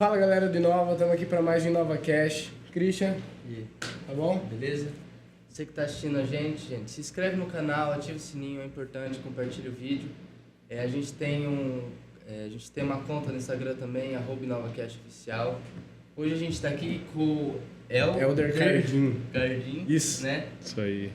Fala galera de Nova, estamos aqui para mais um Nova Cash. Christian, E tá bom? beleza? Você que está assistindo a gente, se inscreve no canal, ativa o sininho, é importante, compartilha o vídeo. A gente tem uma conta no Instagram também, @NovaCashOficial. Hoje a gente está aqui com o Elder Cardim. Isso. Né? Isso aí.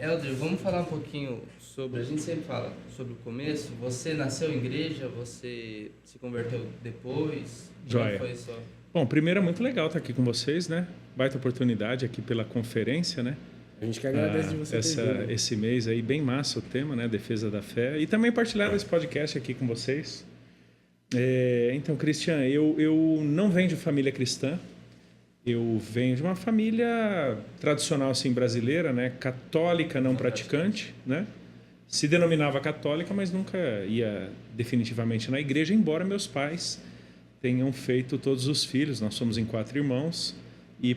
Elder, vamos falar um pouquinho sobre, a gente sempre fala sobre o começo. Você nasceu em igreja, você se converteu depois? Joia. Como foi só? Bom, primeiro é muito legal estar aqui com vocês, né? Baita oportunidade aqui pela conferência, né? A gente que agradece de você ter vindo. Esse mês aí, bem massa o tema, né? Defesa da fé. E também partilhar esse podcast aqui com vocês. Então, Christian, eu não venho de família cristã. Eu venho de uma família tradicional, assim, brasileira, né? Católica, não praticante, né? Se denominava católica, mas nunca ia definitivamente na igreja, embora meus pais tenham feito todos os filhos. Nós somos em 4 irmãos. E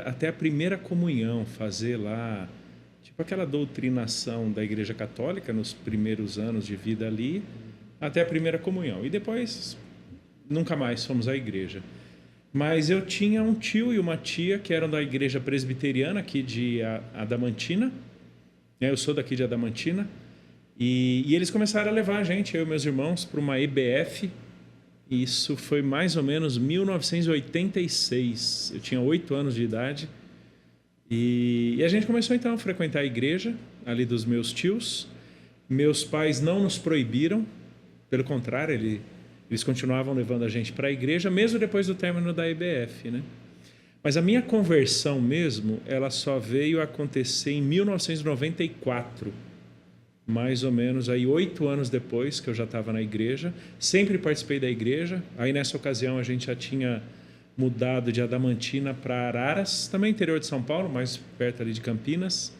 até a primeira comunhão, fazer lá, tipo aquela doutrinação da Igreja Católica nos primeiros anos de vida ali, até a primeira comunhão. E depois, nunca mais fomos à igreja. Mas eu tinha um tio e uma tia que eram da Igreja Presbiteriana aqui de Adamantina. Eu sou daqui de Adamantina. E eles começaram a levar a gente, eu e meus irmãos, para uma EBF. Isso foi mais ou menos 1986. Eu tinha 8 anos de idade. E a gente começou então a frequentar a igreja ali dos meus tios. Meus pais não nos proibiram. Pelo contrário, eles continuavam levando a gente para a igreja, mesmo depois do término da EBF, né? Mas a minha conversão mesmo, ela só veio acontecer em 1994. Mais ou menos aí 8 anos depois que eu já estava na igreja. Sempre participei da igreja. Aí nessa ocasião a gente já tinha mudado de Adamantina para Araras, também interior de São Paulo, mais perto ali de Campinas,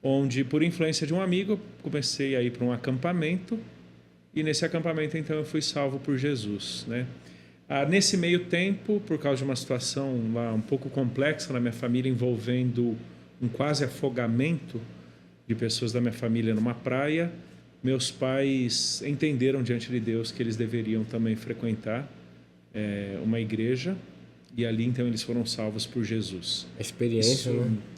onde por influência de um amigo comecei a ir para um acampamento. E nesse acampamento então eu fui salvo por Jesus, né? Nesse meio tempo, por causa de uma situação lá um pouco complexa na minha família, envolvendo um quase afogamento de pessoas da minha família numa praia, meus pais entenderam diante de Deus que eles deveriam também frequentar uma igreja, e ali então eles foram salvos por Jesus. A experiência,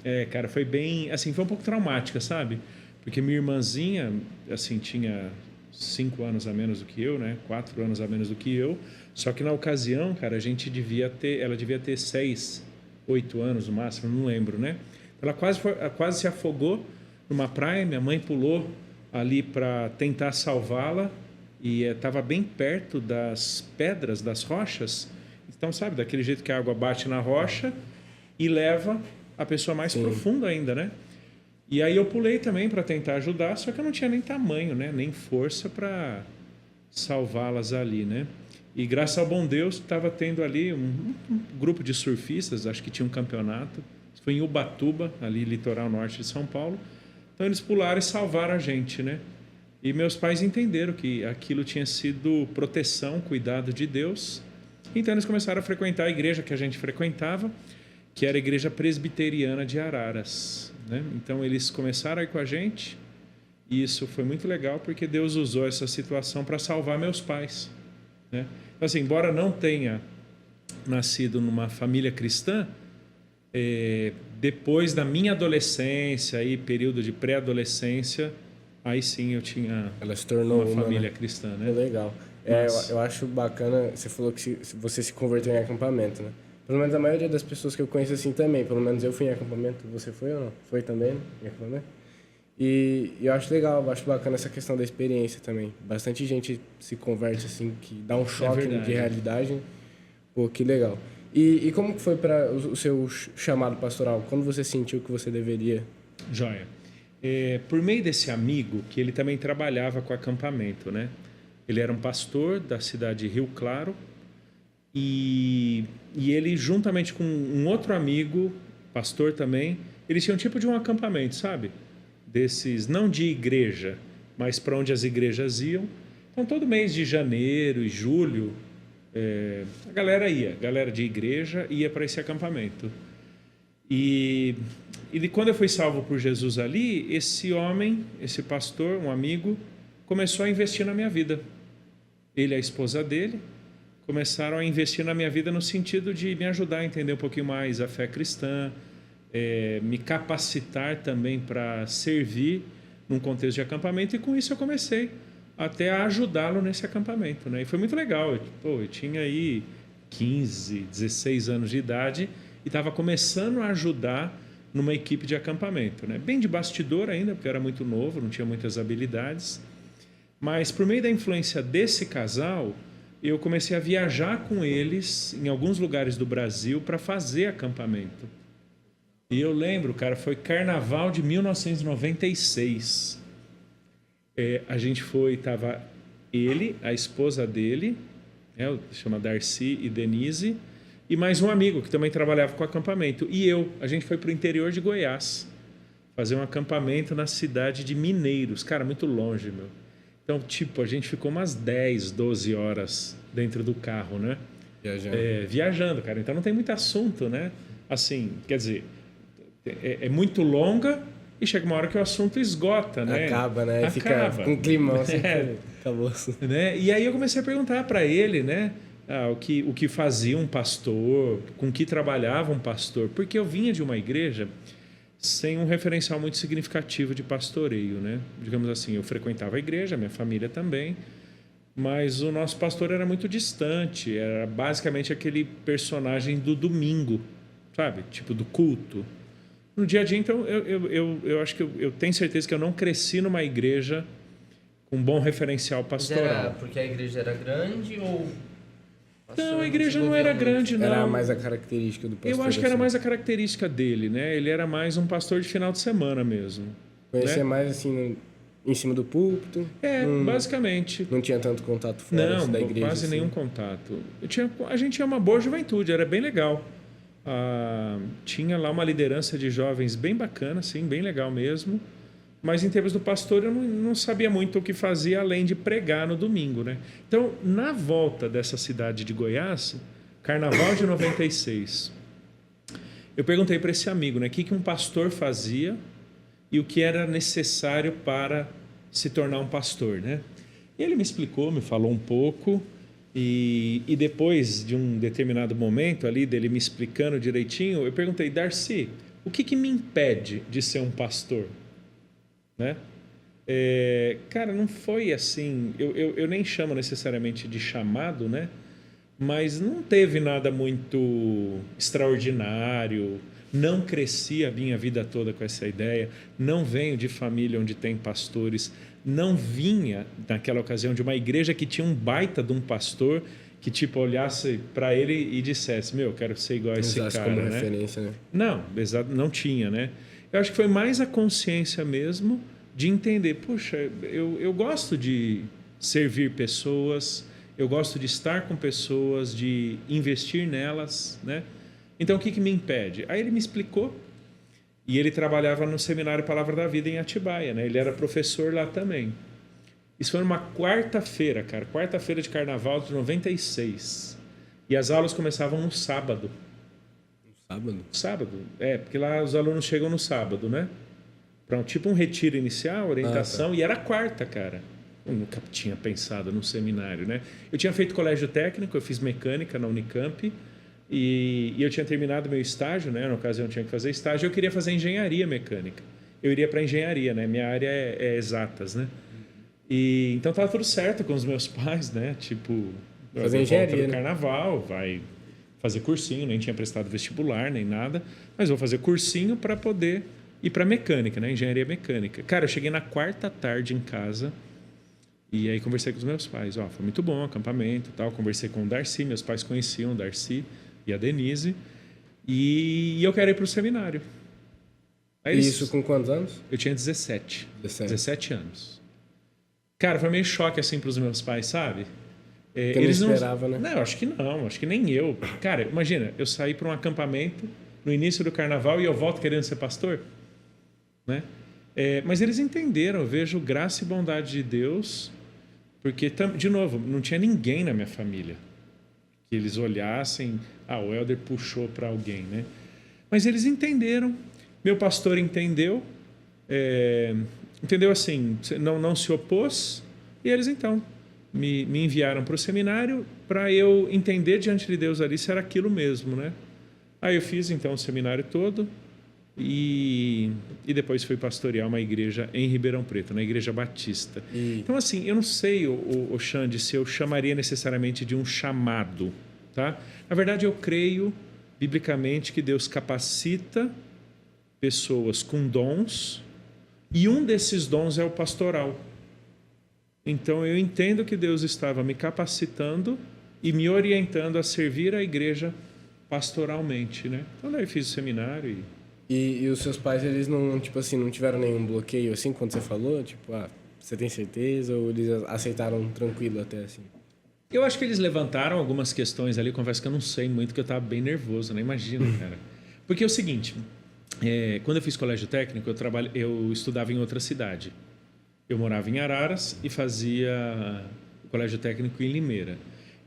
né? Cara, foi bem, assim, foi um pouco traumática, sabe? Porque minha irmãzinha, assim, tinha 5 anos a menos do que eu, né? 4 anos a menos do que eu, só que na ocasião, cara, ela devia ter 6, 8 anos no máximo, não lembro, né? Ela quase se afogou numa praia. Minha mãe pulou ali para tentar salvá-la e estava bem perto das pedras, das rochas. Então, sabe, daquele jeito que a água bate na rocha e leva a pessoa mais profunda ainda, né? E aí eu pulei também para tentar ajudar, só que eu não tinha nem tamanho, né? Nem força para salvá-las ali, né? E graças ao bom Deus, estava tendo ali um grupo de surfistas, acho que tinha um campeonato. Foi em Ubatuba, ali litoral norte de São Paulo. Então eles pularam e salvaram a gente, né? E meus pais entenderam que aquilo tinha sido proteção, cuidado de Deus. Então eles começaram a frequentar a igreja que a gente frequentava, que era a Igreja Presbiteriana de Araras, né? Então eles começaram a ir com a gente, e isso foi muito legal porque Deus usou essa situação para salvar meus pais, né? Então, assim, embora não tenha nascido numa família cristã, depois da minha adolescência e período de pré-adolescência, aí sim eu tinha Ela se tornou uma família cristã, né? Legal. Eu acho bacana, você falou que você se converteu em acampamento, né? Pelo menos a maioria das pessoas que eu conheço assim também, pelo menos eu fui em acampamento, você foi ou não? Foi também, né? Em acampamento? E eu acho legal, eu acho bacana essa questão da experiência também. Bastante gente se converte assim, que dá um choque de realidade. Pô, que legal. E como que foi para o seu chamado pastoral? Quando você sentiu que você deveria? Joia. Por meio desse amigo, que ele também trabalhava com acampamento, né? Ele era um pastor da cidade de Rio Claro, e ele, juntamente com um outro amigo, pastor também, eles tinham um tipo de um acampamento, sabe? Desses, não de igreja, mas para onde as igrejas iam. Então, todo mês de janeiro e julho, a galera de igreja ia para esse acampamento. E quando eu fui salvo por Jesus ali, esse homem, esse pastor, um amigo, começou a investir na minha vida. Ele e a esposa dele começaram a investir na minha vida no sentido de me ajudar a entender um pouquinho mais a fé cristã, me capacitar também para servir num contexto de acampamento, e com isso eu comecei até a ajudá-lo nesse acampamento, né? E foi muito legal. Eu tinha aí 15, 16 anos de idade e estava começando a ajudar numa equipe de acampamento, né? Bem de bastidor ainda, porque eu era muito novo, não tinha muitas habilidades. Mas por meio da influência desse casal, eu comecei a viajar com eles em alguns lugares do Brasil para fazer acampamento. E eu lembro, cara, foi Carnaval de 1996. A gente foi, tava ele, a esposa dele, chama Darcy e Denise, e mais um amigo que também trabalhava com acampamento. E a gente foi para o interior de Goiás fazer um acampamento na cidade de Mineiros. Cara, muito longe, meu. Então, a gente ficou umas 10, 12 horas dentro do carro, né? Viajando, cara. Então não tem muito assunto, né? Assim, quer dizer, é muito longa e chega uma hora que o assunto esgota, né? Acaba, né? Fica com um climão assim. Acabou. Né? E aí eu comecei a perguntar para ele, né? O que fazia um pastor, com que trabalhava um pastor. Porque eu vinha de uma igreja sem um referencial muito significativo de pastoreio, né? Digamos assim, eu frequentava a igreja, minha família também, mas o nosso pastor era muito distante, era basicamente aquele personagem do domingo, sabe? Tipo, do culto. No dia a dia, então, eu acho que eu tenho certeza que eu não cresci numa igreja com um bom referencial pastoral. Mas era porque a igreja era grande ou... Não, a igreja não era grande, não. Era mais a característica do pastor. Eu acho que era mais a característica dele, né? Ele era mais um pastor de final de semana mesmo. Conhecia né? mais assim, em cima do púlpito. Basicamente. Não tinha tanto contato fora da igreja. Não, quase nenhum contato. A gente tinha uma boa juventude, era bem legal. Tinha lá uma liderança de jovens bem bacana, assim, bem legal mesmo. Mas em termos do pastor, eu não sabia muito o que fazia, além de pregar no domingo, né? Então, na volta dessa cidade de Goiás, Carnaval de 96, eu perguntei para esse amigo, né, o que um pastor fazia e o que era necessário para se tornar um pastor, né? E ele me explicou, me falou um pouco, e depois de um determinado momento ali, dele me explicando direitinho, eu perguntei, Darcy, o que me impede de ser um pastor? Né? Cara, não foi assim, eu nem chamo necessariamente de chamado, né? Mas não teve nada muito extraordinário, não cresci a minha vida toda com essa ideia, não venho de família onde tem pastores, não vinha naquela ocasião de uma igreja que tinha um baita de um pastor que tipo olhasse para ele e dissesse, meu, eu quero ser igual a esse cara, como né? referência, né? Não, não tinha, né? Eu acho que foi mais a consciência mesmo de entender, puxa, eu gosto de servir pessoas, eu gosto de estar com pessoas, de investir nelas, né? Então, o que me impede? Aí ele me explicou, e ele trabalhava no Seminário Palavra da Vida em Atibaia, né? Ele era professor lá também. Isso foi numa quarta-feira, cara, quarta-feira de Carnaval de 96. E as aulas começavam no sábado. Sábado, porque lá os alunos chegam no sábado, né? Para um retiro inicial, orientação, e era quarta, cara. Eu nunca tinha pensado no seminário, né? Eu tinha feito colégio técnico, eu fiz mecânica na Unicamp, e eu tinha terminado meu estágio, né? Na ocasião eu tinha que fazer estágio, eu queria fazer engenharia mecânica. Eu iria para engenharia, né? Minha área é exatas, né? E então tava tudo certo com os meus pais, né? Tipo, fazer engenharia, no carnaval, vai fazer cursinho, nem tinha prestado vestibular, nem nada, mas vou fazer cursinho para poder ir para mecânica, né? Engenharia mecânica. Cara, eu cheguei na quarta tarde em casa e aí conversei com os meus pais. Foi muito bom o acampamento e tal. Conversei com o Darcy, meus pais conheciam o Darcy e a Denise. E eu quero ir para o seminário. Aí isso com quantos anos? Eu tinha 17 anos. Cara, foi meio choque assim para os meus pais, sabe? Eles não esperavam, né? Não, acho que nem eu. Cara, imagina, eu saí para um acampamento no início do carnaval e eu volto querendo ser pastor, né? Mas eles entenderam, eu vejo graça e bondade de Deus, porque, de novo, não tinha ninguém na minha família que eles olhassem, o Helder puxou para alguém, né? Mas eles entenderam, meu pastor entendeu, entendeu assim, não se opôs, e eles então me enviaram para o seminário para eu entender diante de Deus ali se era aquilo mesmo, né? Aí eu fiz então o seminário todo e depois fui pastorear uma igreja em Ribeirão Preto, na Igreja Batista. Então assim, eu não sei, o Xande, se eu chamaria necessariamente de um chamado, tá? Na verdade, eu creio biblicamente que Deus capacita pessoas com dons e um desses dons é o pastoral. Então eu entendo que Deus estava me capacitando e me orientando a servir a igreja pastoralmente, né? Então daí eu fiz o seminário E os seus pais, eles não, tipo assim, não tiveram nenhum bloqueio, assim, quando você falou? Tipo, você tem certeza? Ou eles aceitaram tranquilo até, assim? eu acho que eles levantaram algumas questões ali, confesso que eu não sei muito, que eu estava bem nervoso, né? Imagina, cara. Porque é o seguinte, quando eu fiz colégio técnico, eu estudava em outra cidade. Eu morava em Araras e fazia o colégio técnico em Limeira.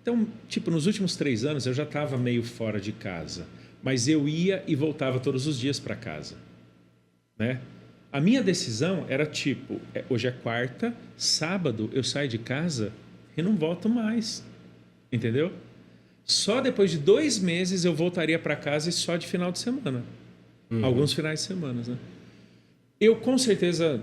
Então, tipo, nos últimos 3 anos eu já estava meio fora de casa, mas eu ia e voltava todos os dias para casa, né? A minha decisão era tipo, hoje é quarta, sábado eu saio de casa e não volto mais, entendeu? Só depois de 2 meses eu voltaria para casa e só de final de semana. Alguns finais de semana, né? Eu, com certeza,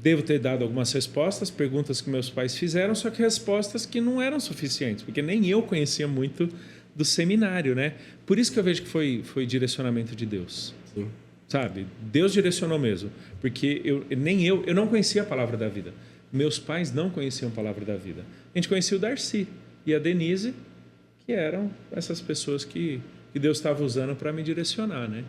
devo ter dado algumas respostas, perguntas que meus pais fizeram, só que respostas que não eram suficientes, porque nem eu conhecia muito do seminário, né? Por isso que eu vejo que foi direcionamento de Deus. Sim. Sabe? Deus direcionou mesmo, porque eu não conhecia a palavra da vida. Meus pais não conheciam a palavra da vida. A gente conhecia o Darcy e a Denise, que eram essas pessoas que Deus estava usando para me direcionar, né?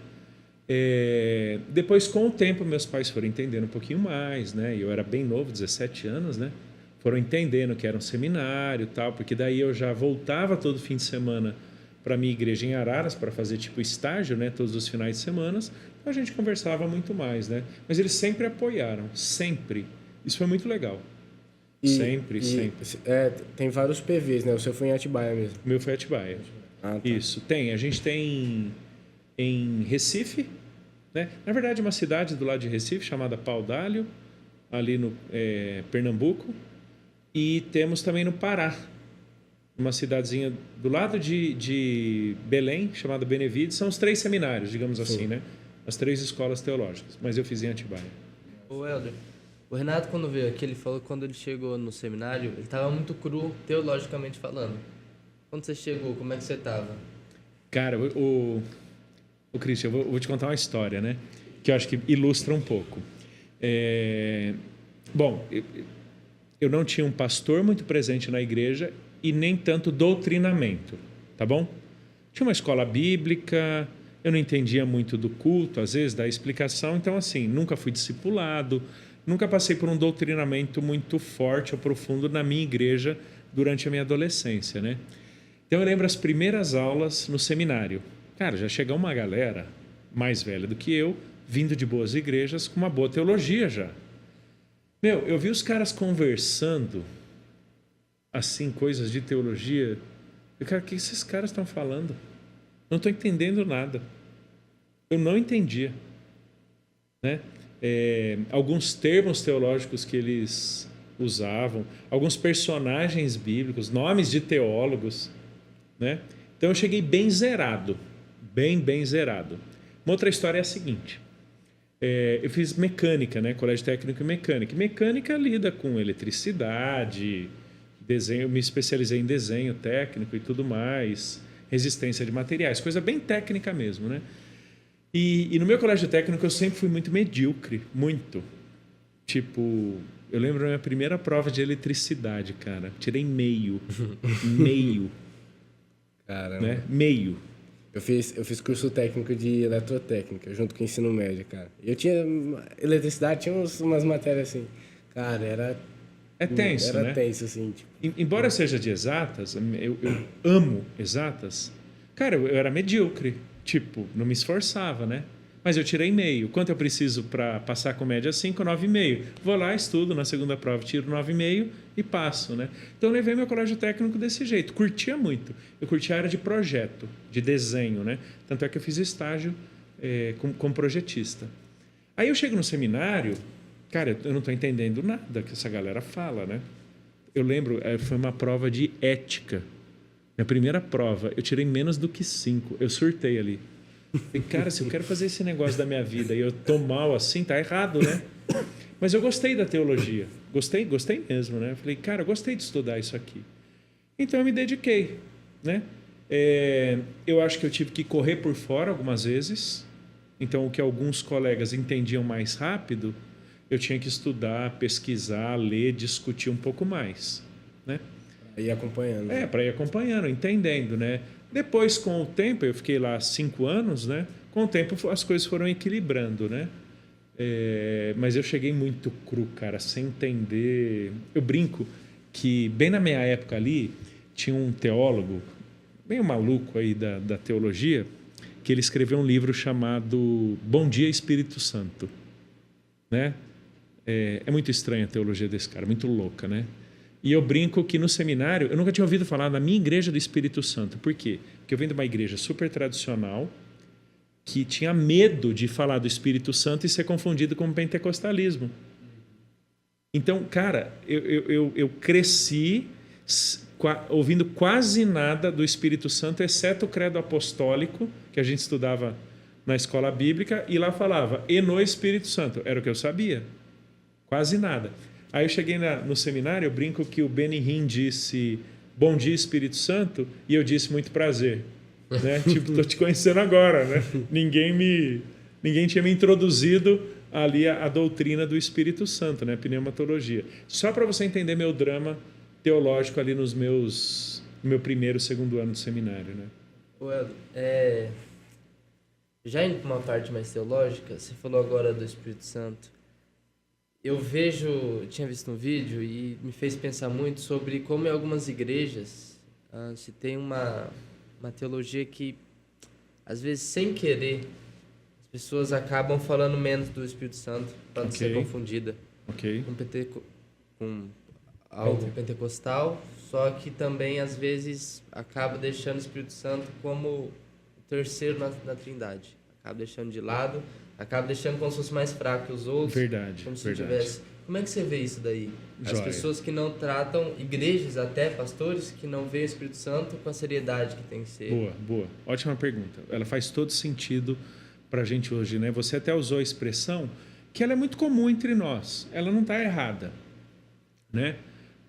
Depois, com o tempo, meus pais foram entendendo um pouquinho mais, né? Eu era bem novo, 17 anos, né? Foram entendendo que era um seminário e tal, porque daí eu já voltava todo fim de semana para a minha igreja em Araras para fazer tipo estágio, né? Todos os finais de semana. Então a gente conversava muito mais, né? Mas eles sempre apoiaram, sempre. Isso foi muito legal. Sempre. Tem vários PVs, né? O seu foi em Atibaia mesmo. O meu foi Atibaia. Ah, tá. Isso, tem. A gente tem em Recife, né? Na verdade, uma cidade do lado de Recife chamada Paudalho, ali no Pernambuco. E temos também no Pará, uma cidadezinha do lado de Belém, chamada Benevides. São os 3 seminários, digamos assim, né? As 3 escolas teológicas. Mas eu fiz em Atibaia. Ô, Helder, o Renato, quando veio aqui, ele falou que quando ele chegou no seminário, ele estava muito cru, teologicamente falando. Quando você chegou, como é que você estava? Cara, o Christian, eu vou te contar uma história, né? Que eu acho que ilustra um pouco. Bom, eu não tinha um pastor muito presente na igreja e nem tanto doutrinamento, tá bom? Tinha uma escola bíblica, eu não entendia muito do culto, às vezes, da explicação. Então, assim, nunca fui discipulado, nunca passei por um doutrinamento muito forte ou profundo na minha igreja durante a minha adolescência, né? Então, eu lembro as primeiras aulas no seminário. Cara, já chegou uma galera mais velha do que eu, vindo de boas igrejas, com uma boa teologia já. Eu vi os caras conversando, assim, coisas de teologia. Eu, cara, o que esses caras estão falando? Não estou entendendo nada. Eu não entendia, né? Alguns termos teológicos que eles usavam, alguns personagens bíblicos, nomes de teólogos, né? Então eu cheguei bem zerado, bem zerado. Uma outra história é a seguinte. Eu fiz mecânica, né? Colégio técnico em mecânica. Mecânica lida com eletricidade, desenho, me especializei em desenho técnico e tudo mais, resistência de materiais, coisa bem técnica mesmo, né? E no meu colégio técnico eu sempre fui muito medíocre, muito. Tipo, eu lembro da minha primeira prova de eletricidade, cara. Tirei meio. Caramba. Né? Meio. Eu fiz curso técnico de eletrotécnica, junto com o ensino médio, cara. Eu tinha eletricidade, tinha umas matérias assim. Cara, era tenso, né? Era tenso, assim. Tipo. Embora seja de exatas, eu amo exatas. Cara, eu era medíocre. Tipo, não me esforçava, né? Mas eu tirei meio. Quanto eu preciso para passar com média 5, 9,5. Vou lá, estudo, na segunda prova tiro 9,5 e passo, né? Então eu levei meu colégio técnico desse jeito. Curtia muito. Eu curtia a área de projeto, de desenho, né? Tanto é que eu fiz estágio como projetista. Aí eu chego no seminário, cara, eu não estou entendendo nada que essa galera fala, né? Eu lembro, foi uma prova de ética. Minha primeira prova, eu tirei menos do que 5. Eu surtei ali. Falei, cara, se eu quero fazer esse negócio da minha vida e eu tô mal assim, tá errado, né? Mas eu gostei da teologia. Gostei mesmo, né? Eu falei, cara, eu gostei de estudar isso aqui. Então eu me dediquei, né? Eu acho que eu tive que correr por fora algumas vezes. Então o que alguns colegas entendiam mais rápido, eu tinha que estudar, pesquisar, ler, discutir um pouco mais, né? Ir acompanhando. Para ir acompanhando, entendendo, né? Depois, com o tempo, eu fiquei lá 5 anos, né? Com o tempo, as coisas foram equilibrando, né? Mas eu cheguei muito cru, cara, sem entender. Eu brinco que, bem na minha época ali, tinha um teólogo, meio maluco aí da teologia, que ele escreveu um livro chamado Bom Dia, Espírito Santo, né? É muito estranha a teologia desse cara, muito louca, né? E eu brinco que no seminário, eu nunca tinha ouvido falar na minha igreja do Espírito Santo. Por quê? Porque eu venho de uma igreja super tradicional que tinha medo de falar do Espírito Santo e ser confundido com o pentecostalismo. Então, cara, eu cresci ouvindo quase nada do Espírito Santo, exceto o credo apostólico, que a gente estudava na escola bíblica, e lá falava, e no Espírito Santo. Era o que eu sabia. Quase nada. Aí eu cheguei no seminário, eu brinco que o Benny Hinn disse bom dia, Espírito Santo, e eu disse muito prazer. Né? Tipo, tô te conhecendo agora, né? Ninguém tinha me introduzido ali a doutrina do Espírito Santo, né? Pneumatologia. Só para você entender meu drama teológico ali no meu primeiro, segundo ano de seminário, né? Eldo, já indo para uma parte mais teológica, você falou agora do Espírito Santo. Eu tinha visto um vídeo e me fez pensar muito sobre como em algumas igrejas se tem uma teologia que, às vezes, sem querer, as pessoas acabam falando menos do Espírito Santo para não ser confundida com algo pentecostal, só que também, às vezes, acaba deixando o Espírito Santo como o terceiro na Trindade. Acaba deixando de lado, acaba deixando como se fosse mais fraco que os outros. Verdade, como se verdade. tivesse. Como é que você vê isso daí? As Joia. pessoas que não tratam, igrejas até, pastores, que não veem o Espírito Santo com a seriedade que tem que ser. Boa. Ótima pergunta. Ela faz todo sentido para a gente hoje, né? Você até usou a expressão que ela é muito comum entre nós. Ela não está errada, né?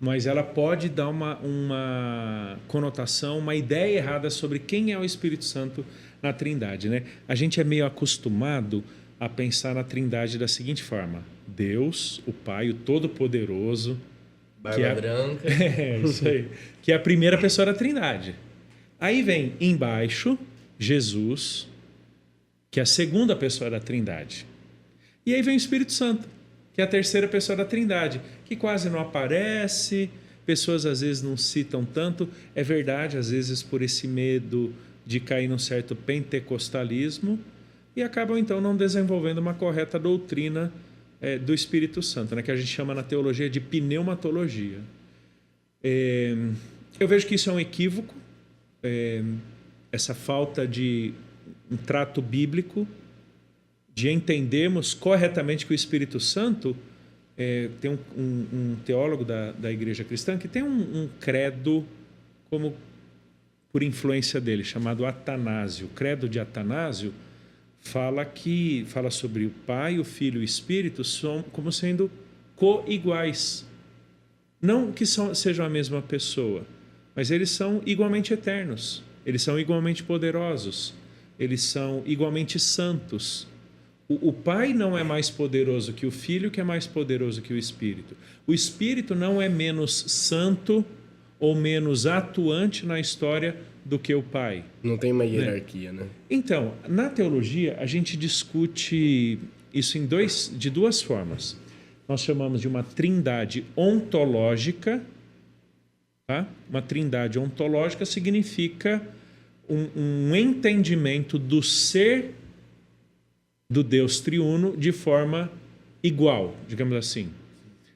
Mas ela pode dar uma conotação, uma ideia errada sobre quem é o Espírito Santo na Trindade, né? A gente é meio acostumado a pensar na Trindade da seguinte forma: Deus, o Pai, o Todo-Poderoso, Barba branca. Isso aí. Que é a primeira pessoa da Trindade. Aí vem embaixo Jesus, que é a segunda pessoa da Trindade. E aí vem o Espírito Santo, que é a terceira pessoa da Trindade, que quase não aparece, pessoas às vezes não citam tanto. É verdade, às vezes por esse medo de cair num certo pentecostalismo, e acabam então não desenvolvendo uma correta doutrina do Espírito Santo, né, que a gente chama na teologia de pneumatologia. Eu vejo que isso é um equívoco, essa falta de um trato bíblico, de entendermos corretamente que o Espírito Santo tem um teólogo da igreja cristã que tem um credo como por influência dele, chamado Atanásio. O credo de Atanásio fala sobre o Pai, o Filho e o Espírito como sendo co-iguais. Não que sejam a mesma pessoa, mas eles são igualmente eternos, eles são igualmente poderosos, eles são igualmente santos. O Pai não é mais poderoso que o Filho, que é mais poderoso que o Espírito. O Espírito não é menos santo ou menos atuante na história do que o Pai. Não tem uma hierarquia, né? Então, na teologia, a gente discute isso de duas formas. Nós chamamos de uma trindade ontológica. Tá? Uma trindade ontológica significa um entendimento do ser do Deus triuno de forma igual, digamos assim.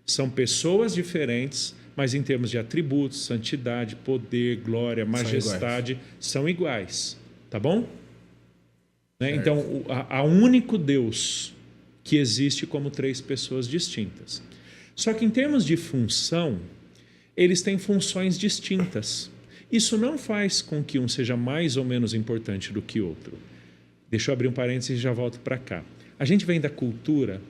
São pessoas diferentes, mas em termos de atributos, santidade, poder, glória, majestade, são iguais. Tá bom? Né? Então, há único Deus que existe como três pessoas distintas. Só que em termos de função, eles têm funções distintas. Isso não faz com que um seja mais ou menos importante do que outro. Deixa eu abrir um parênteses e já volto para cá. A gente vem da cultura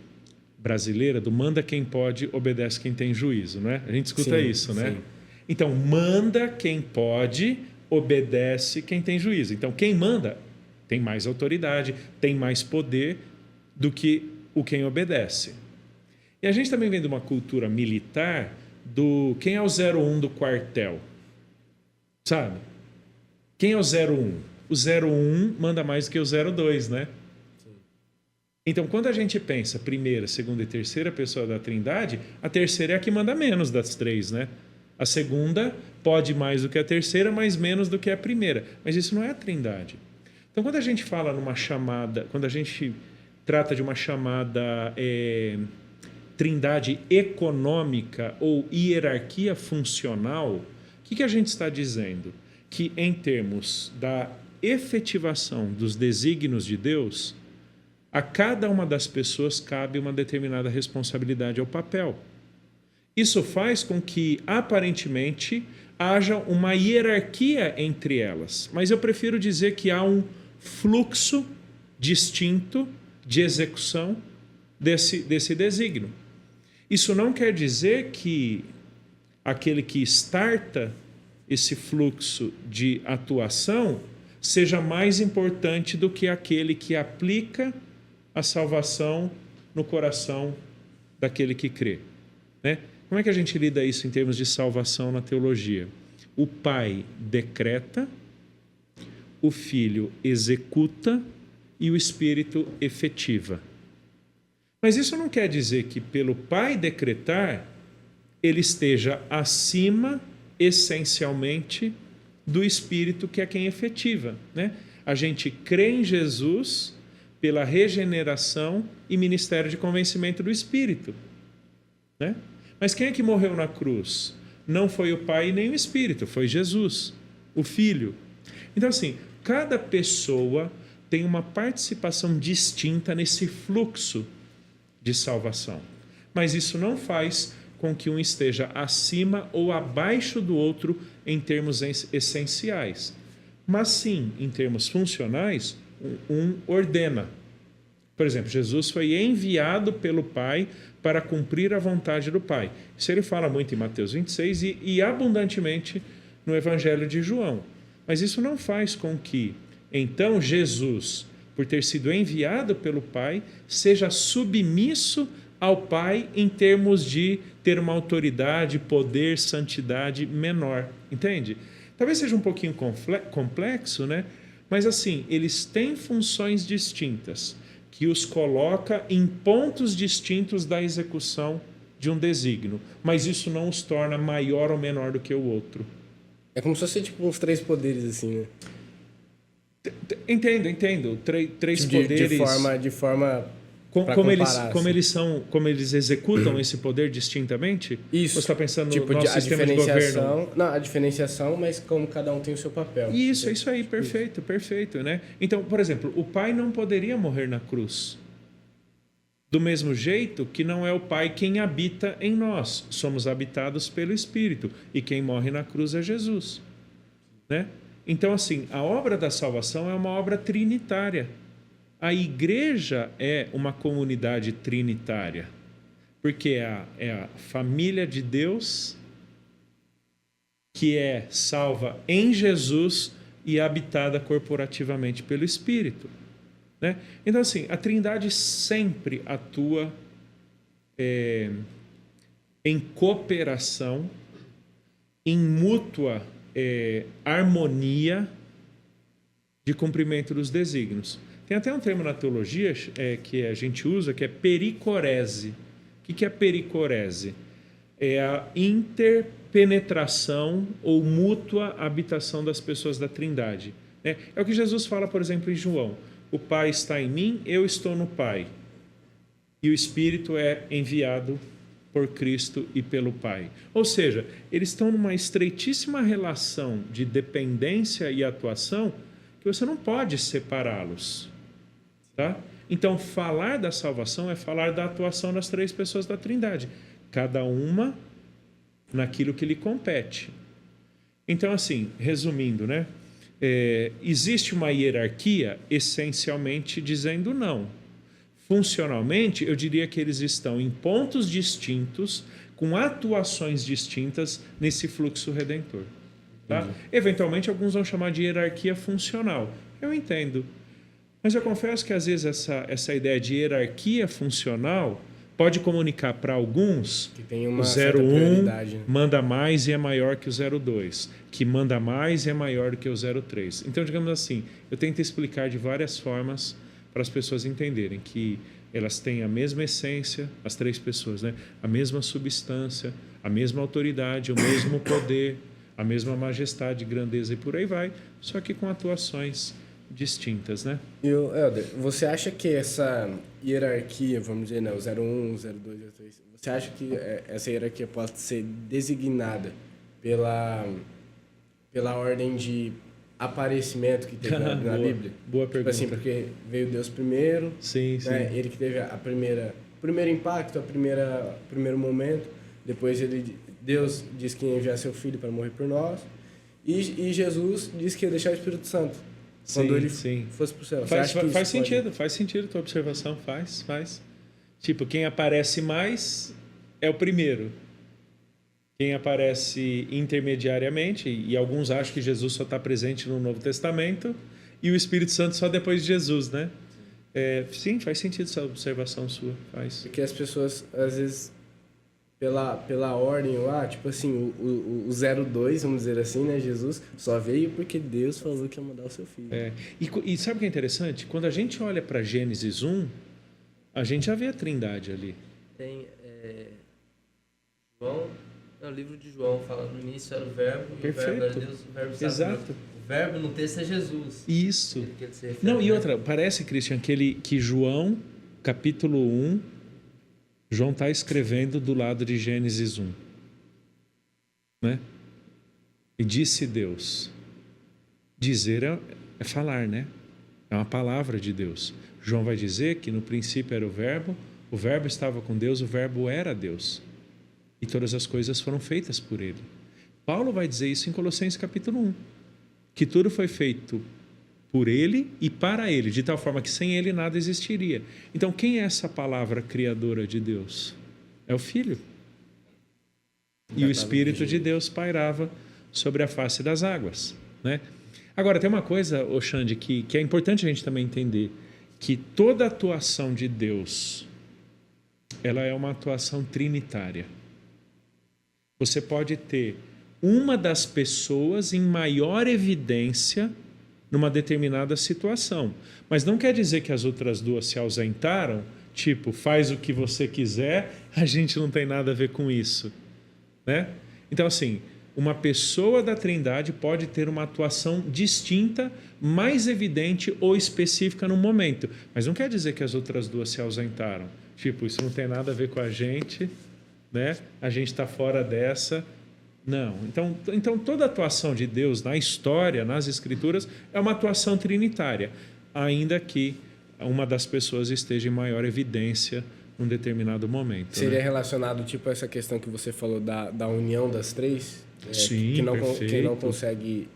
brasileira do manda quem pode, obedece quem tem juízo, não é? A gente escuta isso, né? Sim. Então, manda quem pode, obedece quem tem juízo. Então, quem manda tem mais autoridade, tem mais poder do que o quem obedece. E a gente também vem de uma cultura militar do quem é o 01 do quartel, sabe? Quem é o 01? O 01 manda mais do que o 02, né? Sim. Então, quando a gente pensa primeira, segunda e terceira pessoa da Trindade, a terceira é a que manda menos das três, né? A segunda pode mais do que a terceira, mas menos do que a primeira. Mas isso não é a Trindade. Então, quando a gente fala numa chamada, quando a gente trata de uma chamada Trindade econômica ou hierarquia funcional, o que a gente está dizendo? Que em termos da efetivação dos desígnios de Deus, a cada uma das pessoas cabe uma determinada responsabilidade ou papel. Isso faz com que, aparentemente, haja uma hierarquia entre elas. Mas eu prefiro dizer que há um fluxo distinto de execução desse desígnio. Isso não quer dizer que aquele que starta esse fluxo de atuação seja mais importante do que aquele que aplica a salvação no coração daquele que crê, né? Como é que a gente lida isso em termos de salvação na teologia? O Pai decreta, o Filho executa e o Espírito efetiva. Mas isso não quer dizer que pelo Pai decretar, ele esteja acima, essencialmente, do Espírito, que é quem efetiva, né? A gente crê em Jesus pela regeneração e ministério de convencimento do Espírito, né? Mas quem é que morreu na cruz? Não foi o Pai nem o Espírito, foi Jesus, o Filho. Então, assim, cada pessoa tem uma participação distinta nesse fluxo de salvação. Mas isso não faz com que um esteja acima ou abaixo do outro em termos essenciais. Mas sim, em termos funcionais, um ordena. Por exemplo, Jesus foi enviado pelo Pai para cumprir a vontade do Pai. Isso ele fala muito em Mateus 26 e abundantemente no Evangelho de João. Mas isso não faz com que, então, Jesus, por ter sido enviado pelo Pai, seja submisso ao Pai em termos de ter uma autoridade, poder, santidade menor. Entende? Talvez seja um pouquinho complexo, né? Mas assim, eles têm funções distintas que os coloca em pontos distintos da execução de um desígnio. Mas isso não os torna maior ou menor do que o outro. É como se fosse tipo uns três poderes, assim, né? Entendo. Três poderes. De forma como eles executam esse poder distintamente? Isso. Você está pensando tipo, no nosso sistema de governo? Não, a diferenciação, mas como cada um tem o seu papel. Isso aí, perfeito, né? Então, por exemplo, o Pai não poderia morrer na cruz. Do mesmo jeito que não é o Pai quem habita em nós. Somos habitados pelo Espírito. E quem morre na cruz é Jesus, né? Então, assim, a obra da salvação é uma obra trinitária. A igreja é uma comunidade trinitária, porque é a família de Deus que é salva em Jesus e habitada corporativamente pelo Espírito, né? Então, assim, a Trindade sempre atua em cooperação, em mútua harmonia de cumprimento dos desígnios. Tem até um termo na teologia que a gente usa, que é pericorese. O que é pericorese? É a interpenetração ou mútua habitação das pessoas da Trindade. É o que Jesus fala, por exemplo, em João. O Pai está em mim, eu estou no Pai. E o Espírito é enviado por Cristo e pelo Pai. Ou seja, eles estão numa estreitíssima relação de dependência e atuação que você não pode separá-los. Tá? Então, falar da salvação é falar da atuação das três pessoas da Trindade. Cada uma naquilo que lhe compete. Então, assim, resumindo, né? Existe uma hierarquia essencialmente dizendo não. Funcionalmente, eu diria que eles estão em pontos distintos, com atuações distintas nesse fluxo redentor. Tá? Eventualmente, alguns vão chamar de hierarquia funcional. Eu entendo. Mas eu confesso que, às vezes, essa ideia de hierarquia funcional pode comunicar para alguns que tem uma o 01 manda mais e é maior que o 02, que manda mais e é maior que o 03. Então, digamos assim, eu tento explicar de várias formas para as pessoas entenderem que elas têm a mesma essência, as três pessoas, né? A mesma substância, a mesma autoridade, o mesmo poder, a mesma majestade, grandeza e por aí vai, só que com atuações distintas, né? E o Helder, você acha que essa hierarquia, vamos dizer, né, o 01, o 02, o 03, você acha que essa hierarquia pode ser designada pela ordem de aparecimento que teve na Bíblia? Boa pergunta. Tipo assim, porque veio Deus primeiro, sim, né? Ele que teve o primeiro impacto, primeiro momento, depois Deus disse que ia enviar seu filho para morrer por nós, e Jesus disse que ia deixar o Espírito Santo quando ele fosse para o céu. Faz sentido a tua observação, faz. Tipo, quem aparece mais é o primeiro. Quem aparece intermediariamente, e alguns acham que Jesus só está presente no Novo Testamento, e o Espírito Santo só depois de Jesus, né? Sim, faz sentido essa observação sua. Faz. Porque as pessoas, às vezes, pela ordem lá, tipo assim, o 02, vamos dizer assim, né? Jesus só veio porque Deus falou que ia mandar o seu filho. E sabe o que é interessante? Quando a gente olha para Gênesis 1, a gente já vê a Trindade ali. Tem o livro de João fala no início era o verbo, Perfeito. E o verbo era Deus, o verbo estava. Exato. O verbo no texto é Jesus. Isso. Que ele se refere, Não, e né? outra, parece, Christian, que João, capítulo 1, João está escrevendo do lado de Gênesis 1. Né? E disse Deus. Dizer é falar, né? É uma palavra de Deus. João vai dizer que no princípio era o verbo estava com Deus, o verbo era Deus. E todas as coisas foram feitas por ele. Paulo vai dizer isso em Colossenses capítulo 1. Que tudo foi feito por ele e para ele, de tal forma que sem ele nada existiria. Então, quem é essa palavra criadora de Deus? É o Filho. E o Espírito de Deus pairava sobre a face das águas. Né? Agora, tem uma coisa, Xande, que é importante a gente também entender, que toda atuação de Deus, ela é uma atuação trinitária. Você pode ter uma das pessoas em maior evidência numa determinada situação. Mas não quer dizer que as outras duas se ausentaram, tipo, faz o que você quiser, a gente não tem nada a ver com isso. Né? Então, assim, uma pessoa da Trindade pode ter uma atuação distinta, mais evidente ou específica no momento. Mas não quer dizer que as outras duas se ausentaram. Tipo, isso não tem nada a ver com a gente, né? A gente está fora dessa. Não. Então, toda atuação de Deus na história, nas Escrituras, é uma atuação trinitária, ainda que uma das pessoas esteja em maior evidência num determinado momento. Seria relacionado tipo a essa questão que você falou da união das três? Sim, que não consegue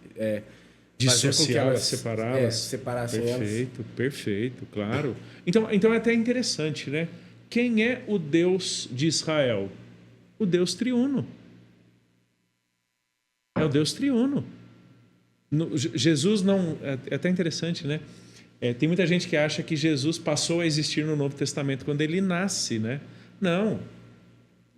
dissociá-las, separá-las. Separassem perfeito, perfeito, claro. Então é até interessante, né? Quem é o Deus de Israel? O Deus triuno. É o Deus triuno. Jesus não... É até interessante, né? Tem muita gente que acha que Jesus passou a existir no Novo Testamento quando ele nasce, né? Não.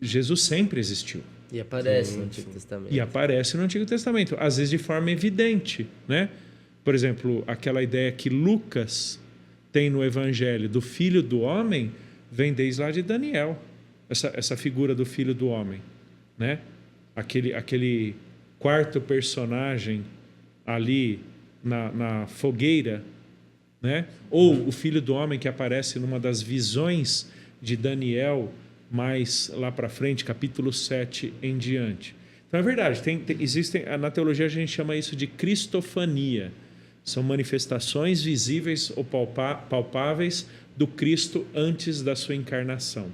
Jesus sempre existiu. E aparece no Antigo Testamento. E aparece no Antigo Testamento, às vezes de forma evidente, né? Por exemplo, aquela ideia que Lucas tem no Evangelho do Filho do Homem vem desde lá de Daniel. Essa figura do Filho do Homem, né? Aquele quarto personagem ali na fogueira, né? Ou o Filho do Homem que aparece numa das visões de Daniel, mais lá para frente, capítulo 7 em diante. Então é verdade, existem, na teologia a gente chama isso de cristofania. São manifestações visíveis ou palpáveis do Cristo antes da sua encarnação,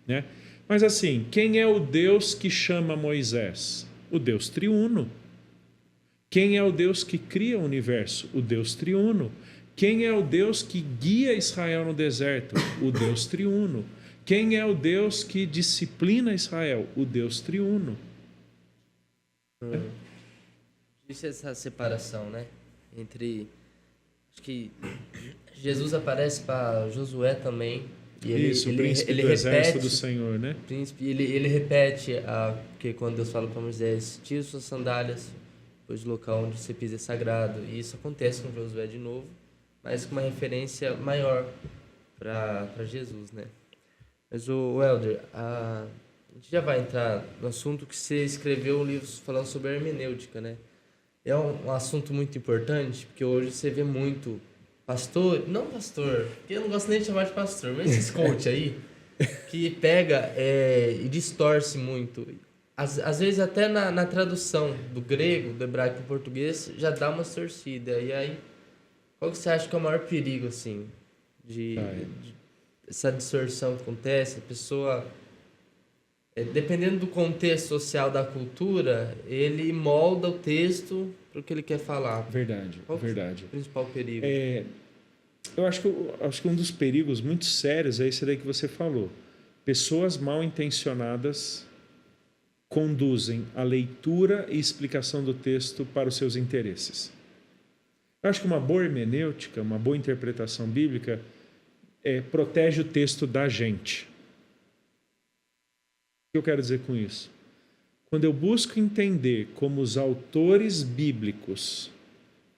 né? Mas assim, quem é o Deus que chama Moisés? O Deus triuno. Quem é o Deus que cria o universo? O Deus triuno. Quem é o Deus que guia Israel no deserto? O Deus triuno. Quem é o Deus que disciplina Israel? O Deus triuno. Existe essa separação, né? Entre... Acho que Jesus aparece para Josué também. E Isso, o príncipe do exército do Senhor, né? Príncipe, ele repete, porque quando Deus fala para Moisés, tira suas sandálias, pois o local onde você pisa é sagrado. E isso acontece com Josué de novo, mas com uma referência maior para Jesus, né? Mas, o Helder, a gente já vai entrar no assunto que você escreveu um livro falando sobre a hermenêutica, né? É um assunto muito importante, porque hoje você vê muito pastor, não pastor, porque eu não gosto nem de chamar de pastor, mas esses coach aí, que pega e distorce muito. Às vezes até na tradução do grego, do hebraico para o português, já dá uma distorcida. E aí, qual que você acha que é o maior perigo, assim, de essa distorção que acontece? A pessoa, dependendo do contexto social da cultura, ele molda o texto para o que ele quer falar. Verdade, Qual verdade. É o principal perigo? Eu acho que um dos perigos muito sérios é esse daí que você falou. Pessoas mal intencionadas conduzem a leitura e explicação do texto para os seus interesses. Eu acho que uma boa hermenêutica, uma boa interpretação bíblica, protege o texto da gente. O que eu quero dizer com isso? Quando eu busco entender como os autores bíblicos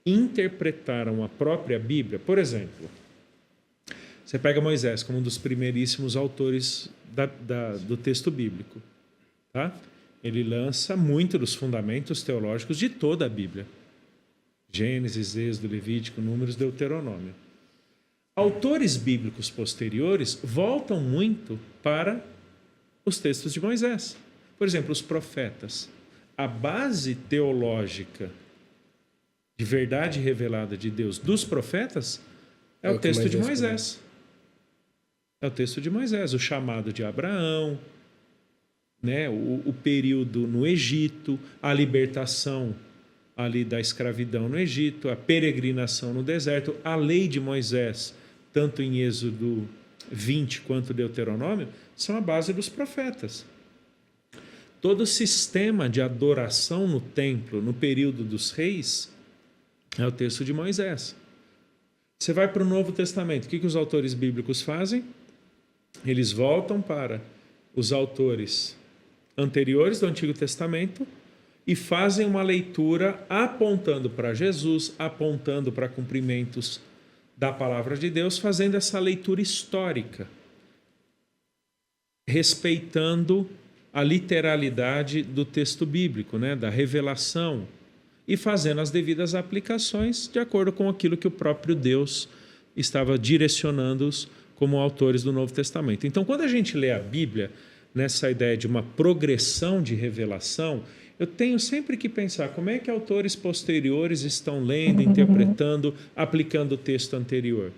interpretaram a própria Bíblia, por exemplo, você pega Moisés como um dos primeiríssimos autores do texto bíblico, tá? Ele lança muito dos fundamentos teológicos de toda a Bíblia. Gênesis, Êxodo, Levítico, Números, Deuteronômio. Autores bíblicos posteriores voltam muito para os textos de Moisés. Por exemplo, os profetas. A base teológica de verdade revelada de Deus dos profetas é o texto de Moisés. É o texto de Moisés, o chamado de Abraão, né? O período no Egito, a libertação ali da escravidão no Egito, a peregrinação no deserto, a lei de Moisés, tanto em Êxodo 20 quanto Deuteronômio, são a base dos profetas. Todo o sistema de adoração no templo, no período dos reis, é o texto de Moisés. Você vai para o Novo Testamento, o que os autores bíblicos fazem? Eles voltam para os autores anteriores do Antigo Testamento e fazem uma leitura apontando para Jesus, apontando para cumprimentos da palavra de Deus, fazendo essa leitura histórica, respeitando a literalidade do texto bíblico, né, da revelação, e fazendo as devidas aplicações de acordo com aquilo que o próprio Deus estava direcionando-os como autores do Novo Testamento. Então, quando a gente lê a Bíblia, nessa ideia de uma progressão de revelação, eu tenho sempre que pensar como é que autores posteriores estão lendo, interpretando, aplicando o texto anterior.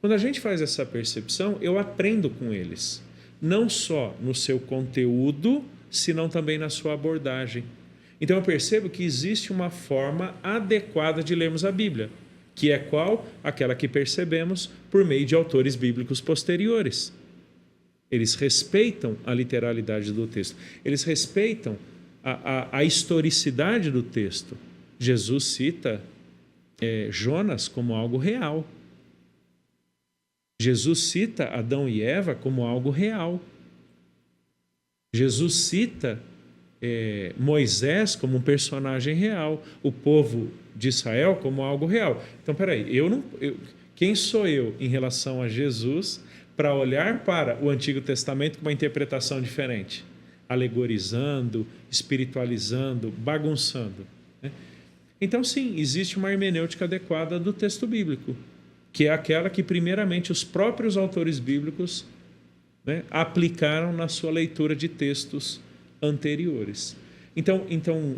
Quando a gente faz essa percepção, eu aprendo com eles, não só no seu conteúdo, senão também na sua abordagem. Então eu percebo que existe uma forma adequada de lermos a Bíblia, que é qual? Aquela que percebemos por meio de autores bíblicos posteriores. Eles respeitam a literalidade do texto, eles respeitam a historicidade do texto. Jesus cita Jonas como algo real. Jesus cita Adão e Eva como algo real. Jesus cita Moisés como um personagem real, o povo de Israel como algo real. Então, peraí, quem sou eu em relação a Jesus para olhar para o Antigo Testamento com uma interpretação diferente? Alegorizando, espiritualizando, bagunçando, né? Então, sim, existe uma hermenêutica adequada do texto bíblico, que é aquela que, primeiramente, os próprios autores bíblicos, né, aplicaram na sua leitura de textos anteriores. Então,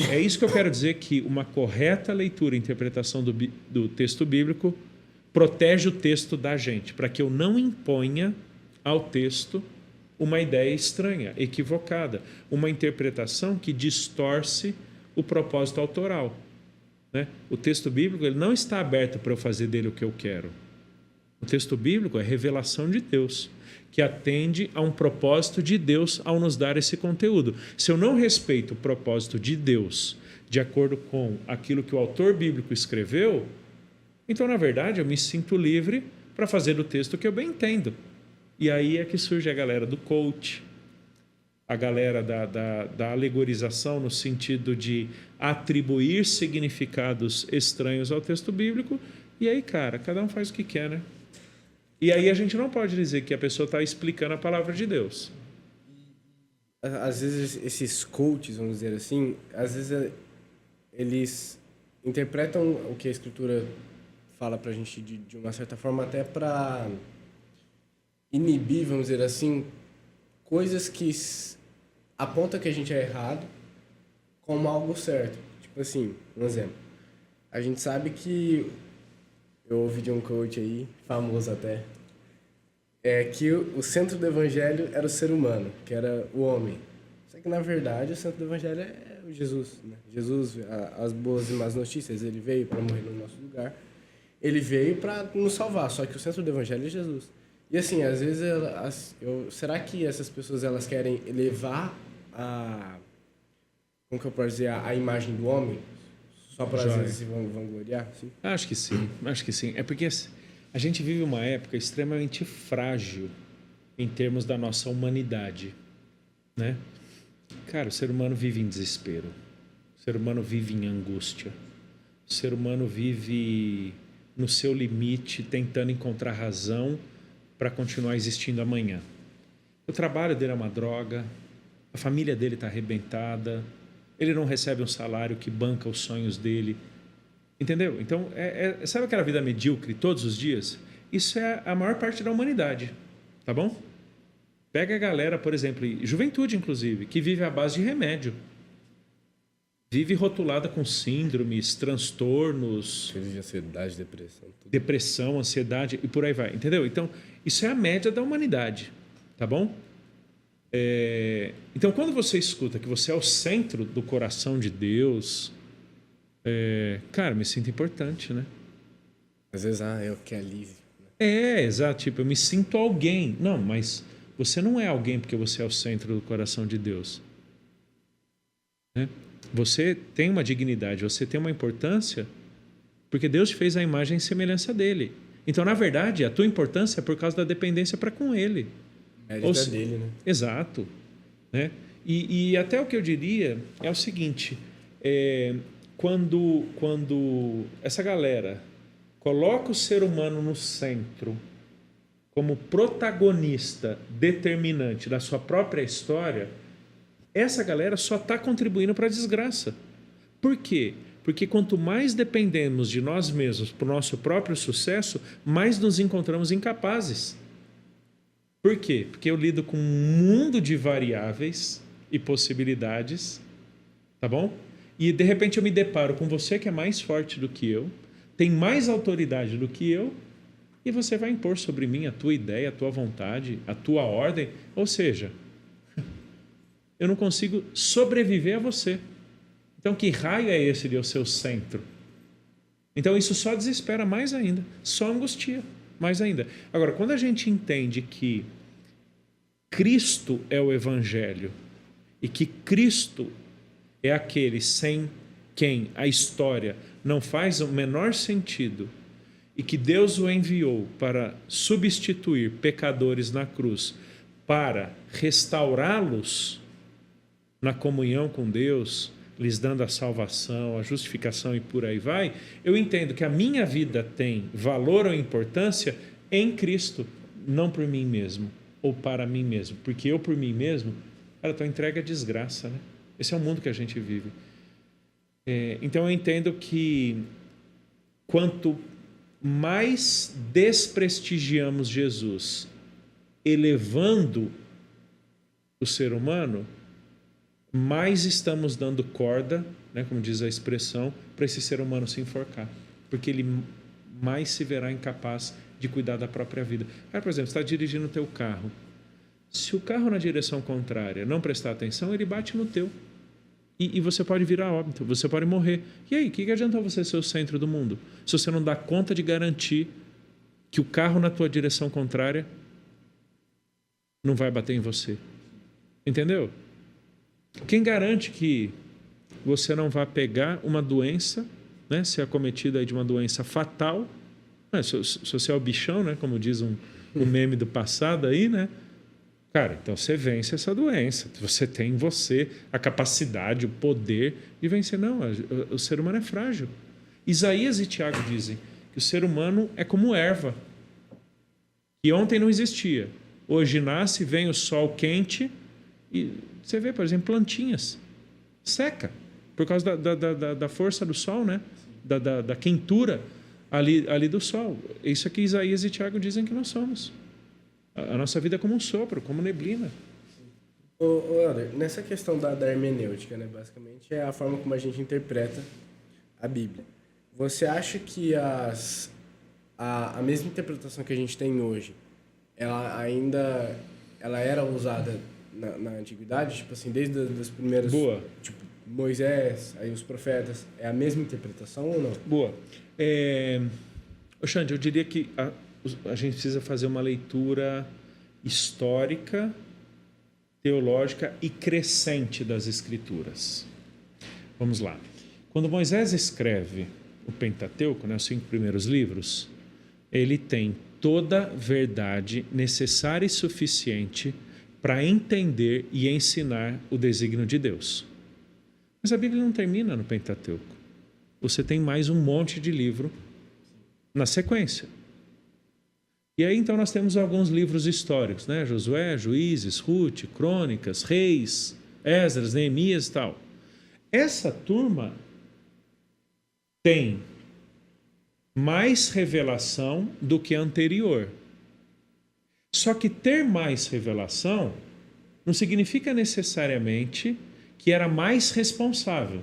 é isso que eu quero dizer, que uma correta leitura e interpretação do texto bíblico protege o texto da gente, para que eu não imponha ao texto uma ideia estranha, equivocada, uma interpretação que distorce o propósito autoral, né? O texto bíblico ele não está aberto para eu fazer dele o que eu quero. O texto bíblico é revelação de Deus, que atende a um propósito de Deus ao nos dar esse conteúdo. Se eu não respeito o propósito de Deus de acordo com aquilo que o autor bíblico escreveu, então, na verdade, eu me sinto livre para fazer do texto o que eu bem entendo. E aí é que surge a galera do coach, a galera da alegorização no sentido de atribuir significados estranhos ao texto bíblico. E aí, cara, cada um faz o que quer, né? E aí a gente não pode dizer que a pessoa está explicando a palavra de Deus. Às vezes esses coaches, vamos dizer assim, às vezes eles interpretam o que a Escritura fala pra gente de uma certa forma até para inibir, vamos dizer assim, coisas que apontam que a gente é errado como algo certo. Tipo assim, um exemplo. A gente sabe que, eu ouvi de um coach aí, famoso até, que o centro do evangelho era o ser humano, que era o homem. Só que, na verdade, o centro do evangelho é o Jesus, né? Jesus, as boas e más notícias, ele veio para morrer no nosso lugar. Ele veio para nos salvar, só que o centro do evangelho é Jesus. E assim, às vezes, será que essas pessoas elas querem elevar como que eu posso dizer, a imagem do homem? Só para às vezes se vangloriar? Assim? Acho que sim. É porque a gente vive uma época extremamente frágil em termos da nossa humanidade, né? Cara, o ser humano vive em desespero. O ser humano vive em angústia. O ser humano vive no seu limite, tentando encontrar razão para continuar existindo amanhã. O trabalho dele é uma droga, a família dele está arrebentada, ele não recebe um salário que banca os sonhos dele. Entendeu? Então, sabe aquela vida medíocre todos os dias? Isso é a maior parte da humanidade, tá bom? Pega a galera, por exemplo, juventude inclusive, que vive à base de remédio. Vive rotulada com síndromes, transtornos... Crise de ansiedade, depressão. Tudo. Depressão, ansiedade e por aí vai, entendeu? Então, isso é a média da humanidade, tá bom? Então, quando você escuta que você é o centro do coração de Deus, cara, me sinto importante, né? Às vezes, eu que alívio. Exato, tipo, eu me sinto alguém. Não, mas você não é alguém porque você é o centro do coração de Deus. Né? Você tem uma dignidade, você tem uma importância porque Deus te fez a imagem e semelhança dele. Então, na verdade, a tua importância é por causa da dependência para com ele. Mérito dele, né? Exato. Né? E até o que eu diria é o seguinte, quando essa galera coloca o ser humano no centro como protagonista determinante da sua própria história, essa galera só está contribuindo para a desgraça. Por quê? Porque quanto mais dependemos de nós mesmos para o nosso próprio sucesso, mais nos encontramos incapazes. Por quê? Porque eu lido com um mundo de variáveis e possibilidades, tá bom? E de repente eu me deparo com você que é mais forte do que eu, tem mais autoridade do que eu, e você vai impor sobre mim a tua ideia, a tua vontade, a tua ordem. Ou seja, eu não consigo sobreviver a você. Então, que raio é esse de eu ser o centro? Então, isso só desespera mais ainda, só angustia mais ainda. Agora, quando a gente entende que Cristo é o Evangelho e que Cristo é aquele sem quem a história não faz o menor sentido e que Deus o enviou para substituir pecadores na cruz, para restaurá-los na comunhão com Deus, lhes dando a salvação, a justificação e por aí vai, eu entendo que a minha vida tem valor ou importância em Cristo, não por mim mesmo ou para mim mesmo, porque eu por mim mesmo, cara, estou entregue à desgraça, né? Esse é o mundo que a gente vive. Então eu entendo que quanto mais desprestigiamos Jesus, elevando o ser humano, mais estamos dando corda, né, como diz a expressão, para esse ser humano se enforcar. Porque ele mais se verá incapaz de cuidar da própria vida. Cara, por exemplo, você está dirigindo o teu carro. Se o carro na direção contrária não prestar atenção, ele bate no teu. E você pode virar óbito, você pode morrer. E aí, o que adianta você ser o centro do mundo? Se você não dá conta de garantir que o carro na tua direção contrária não vai bater em você. Entendeu? Quem garante que você não vai pegar uma doença, né, ser acometido aí de uma doença fatal? Se você é o bichão, né, como diz um meme do passado aí, né? Cara, então você vence essa doença. Você tem em você a capacidade, o poder de vencer. Não, o ser humano é frágil. Isaías e Tiago dizem que o ser humano é como erva, que ontem não existia. Hoje nasce, vem o sol quente e você vê, por exemplo, plantinhas. Seca, por causa da força do sol, né? Da quentura ali do sol. Isso aqui Isaías e Tiago dizem que nós somos. A nossa vida é como um sopro, como neblina. Helder, nessa questão da hermenêutica, né, basicamente, é a forma como a gente interpreta a Bíblia. Você acha que a mesma interpretação que a gente tem hoje, ela era usada na antiguidade? Tipo assim, desde os primeiros... Boa. Tipo, Moisés, aí os profetas, é a mesma interpretação ou não? Boa. Xande, eu diria que a gente precisa fazer uma leitura histórica, teológica e crescente das Escrituras. Vamos lá. Quando Moisés escreve o Pentateuco, né, os 5 primeiros livros, ele tem toda a verdade necessária e suficiente para entender e ensinar o desígnio de Deus. Mas a Bíblia não termina no Pentateuco. Você tem mais um monte de livro na sequência. E aí, então, nós temos alguns livros históricos, né? Josué, Juízes, Ruth, Crônicas, Reis, Esdras, Neemias e tal. Essa turma tem mais revelação do que a anterior. Só que ter mais revelação não significa necessariamente que era mais responsável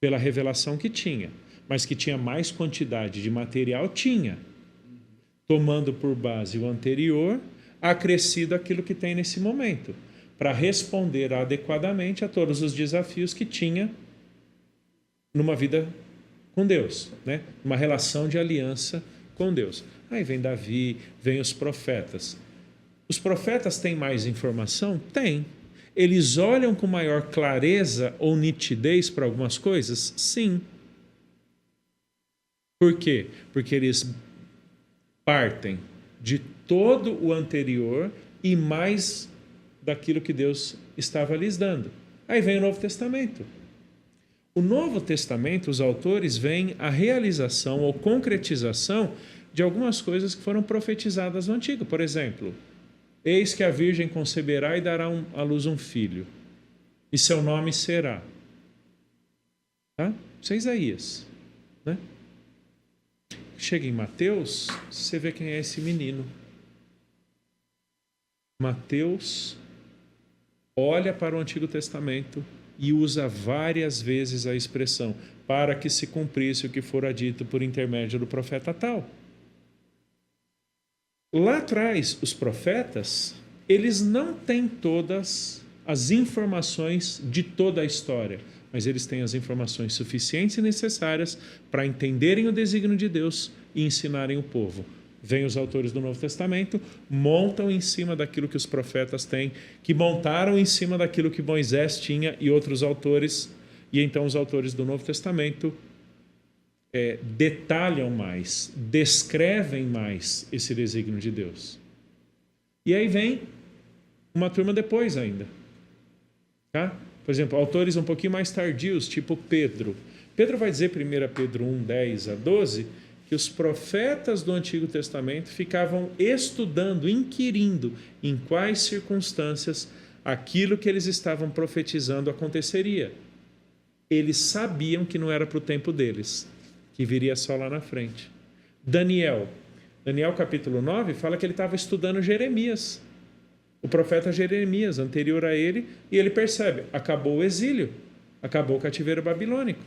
pela revelação que tinha, mas que tinha mais quantidade de material, tinha. Tomando por base o anterior, acrescido aquilo que tem nesse momento, para responder adequadamente a todos os desafios que tinha numa vida com Deus, né? Uma relação de aliança com Deus. Aí vem Davi, vem os profetas. Os profetas têm mais informação? Tem. Eles olham com maior clareza ou nitidez para algumas coisas? Sim. Por quê? Porque eles partem de todo o anterior e mais daquilo que Deus estava lhes dando. Aí vem o Novo Testamento. O Novo Testamento, os autores veem a realização ou concretização de algumas coisas que foram profetizadas no Antigo. Por exemplo, eis que a Virgem conceberá e dará à luz um filho, e seu nome será. Tá? Isso é Isaías, né? Chega em Mateus, você vê quem é esse menino. Mateus olha para o Antigo Testamento e usa várias vezes a expressão para que se cumprisse o que fora dito por intermédio do profeta tal. Lá atrás, os profetas, eles não têm todas as informações de toda a história, mas eles têm as informações suficientes e necessárias para entenderem o desígnio de Deus e ensinarem o povo. Vêm os autores do Novo Testamento, montam em cima daquilo que os profetas têm, que montaram em cima daquilo que Moisés tinha e outros autores, e então os autores do Novo Testamento detalham mais, descrevem mais esse desígnio de Deus. E aí vem uma turma depois ainda. Tá? Por exemplo, autores um pouquinho mais tardios, tipo Pedro. Pedro vai dizer, 1 Pedro 1, 10 a 12, que os profetas do Antigo Testamento ficavam estudando, inquirindo em quais circunstâncias aquilo que eles estavam profetizando aconteceria. Eles sabiam que não era para o tempo deles, que viria só lá na frente. Daniel capítulo 9, fala que ele estava estudando Jeremias, o profeta Jeremias, anterior a ele, e ele percebe, acabou o exílio, acabou o cativeiro babilônico.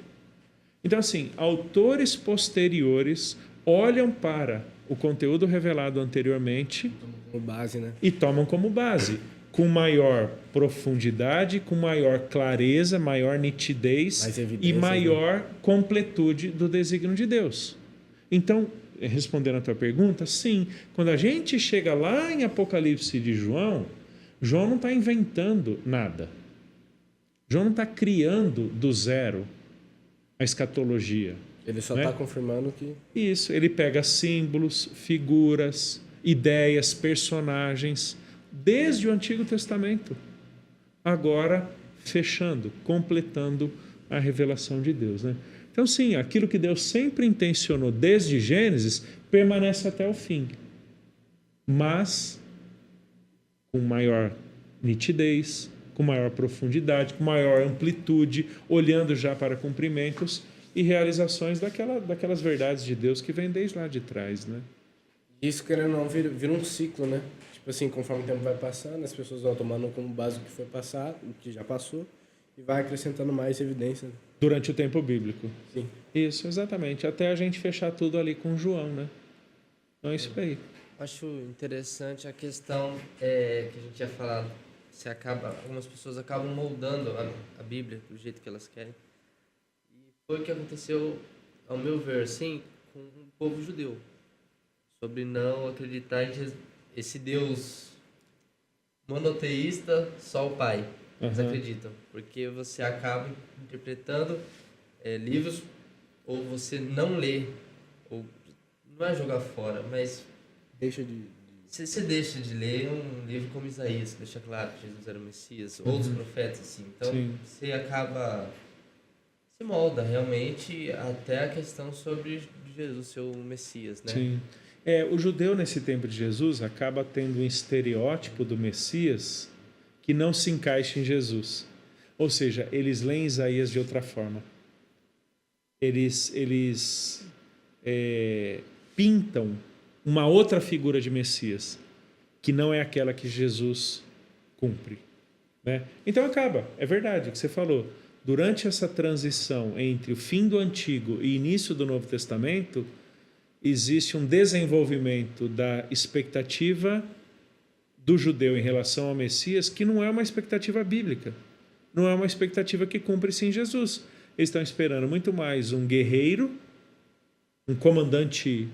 Então, assim, autores posteriores olham para o conteúdo revelado anteriormente como base, né? E tomam como base, com maior profundidade, com maior clareza, maior nitidez Mais e evidências, maior completude do desígnio de Deus. Então, respondendo a tua pergunta, sim, quando a gente chega lá em Apocalipse de João, João não está inventando nada. João não está criando do zero a escatologia. Ele só né? está confirmando que... Isso, ele pega símbolos, figuras, ideias, personagens, desde o Antigo Testamento. Agora, fechando, completando a revelação de Deus. Né? Então, sim, aquilo que Deus sempre intencionou desde Gênesis permanece até o fim. Mas com maior nitidez, com maior profundidade, com maior amplitude, olhando já para cumprimentos e realizações daquelas verdades de Deus que vem desde lá de trás, né? Isso, querendo ou não, vira um ciclo, né? Tipo assim, conforme o tempo vai passando, as pessoas vão tomando como base o que foi passado, o que já passou, e vai acrescentando mais evidência. Durante o tempo bíblico. Sim. Isso, exatamente. Até a gente fechar tudo ali com João, né? Então é isso aí. Acho interessante a questão que a gente tinha falado. Algumas pessoas acabam moldando a Bíblia do jeito que elas querem. E foi o que aconteceu, ao meu ver, assim, com o povo judeu. Sobre não acreditar em esse Deus monoteísta, só o Pai. Eles acreditam. Porque você acaba interpretando livros, ou você não lê, ou não é jogar fora, mas você deixa de ler um livro como Isaías, que deixa claro que Jesus era o Messias, outros profetas, assim. Então, você acaba... se molda realmente até a questão sobre Jesus, seu Messias, né? Sim. O judeu, nesse tempo de Jesus, acaba tendo um estereótipo do Messias que não se encaixa em Jesus. Ou seja, eles leem Isaías de outra forma. Eles pintam uma outra figura de Messias, que não é aquela que Jesus cumpre. Né? Então acaba, é verdade o que você falou. Durante essa transição entre o fim do Antigo e início do Novo Testamento, existe um desenvolvimento da expectativa do judeu em relação ao Messias que não é uma expectativa bíblica. Não é uma expectativa que cumpre-se em Jesus. Eles estão esperando muito mais um guerreiro, um comandante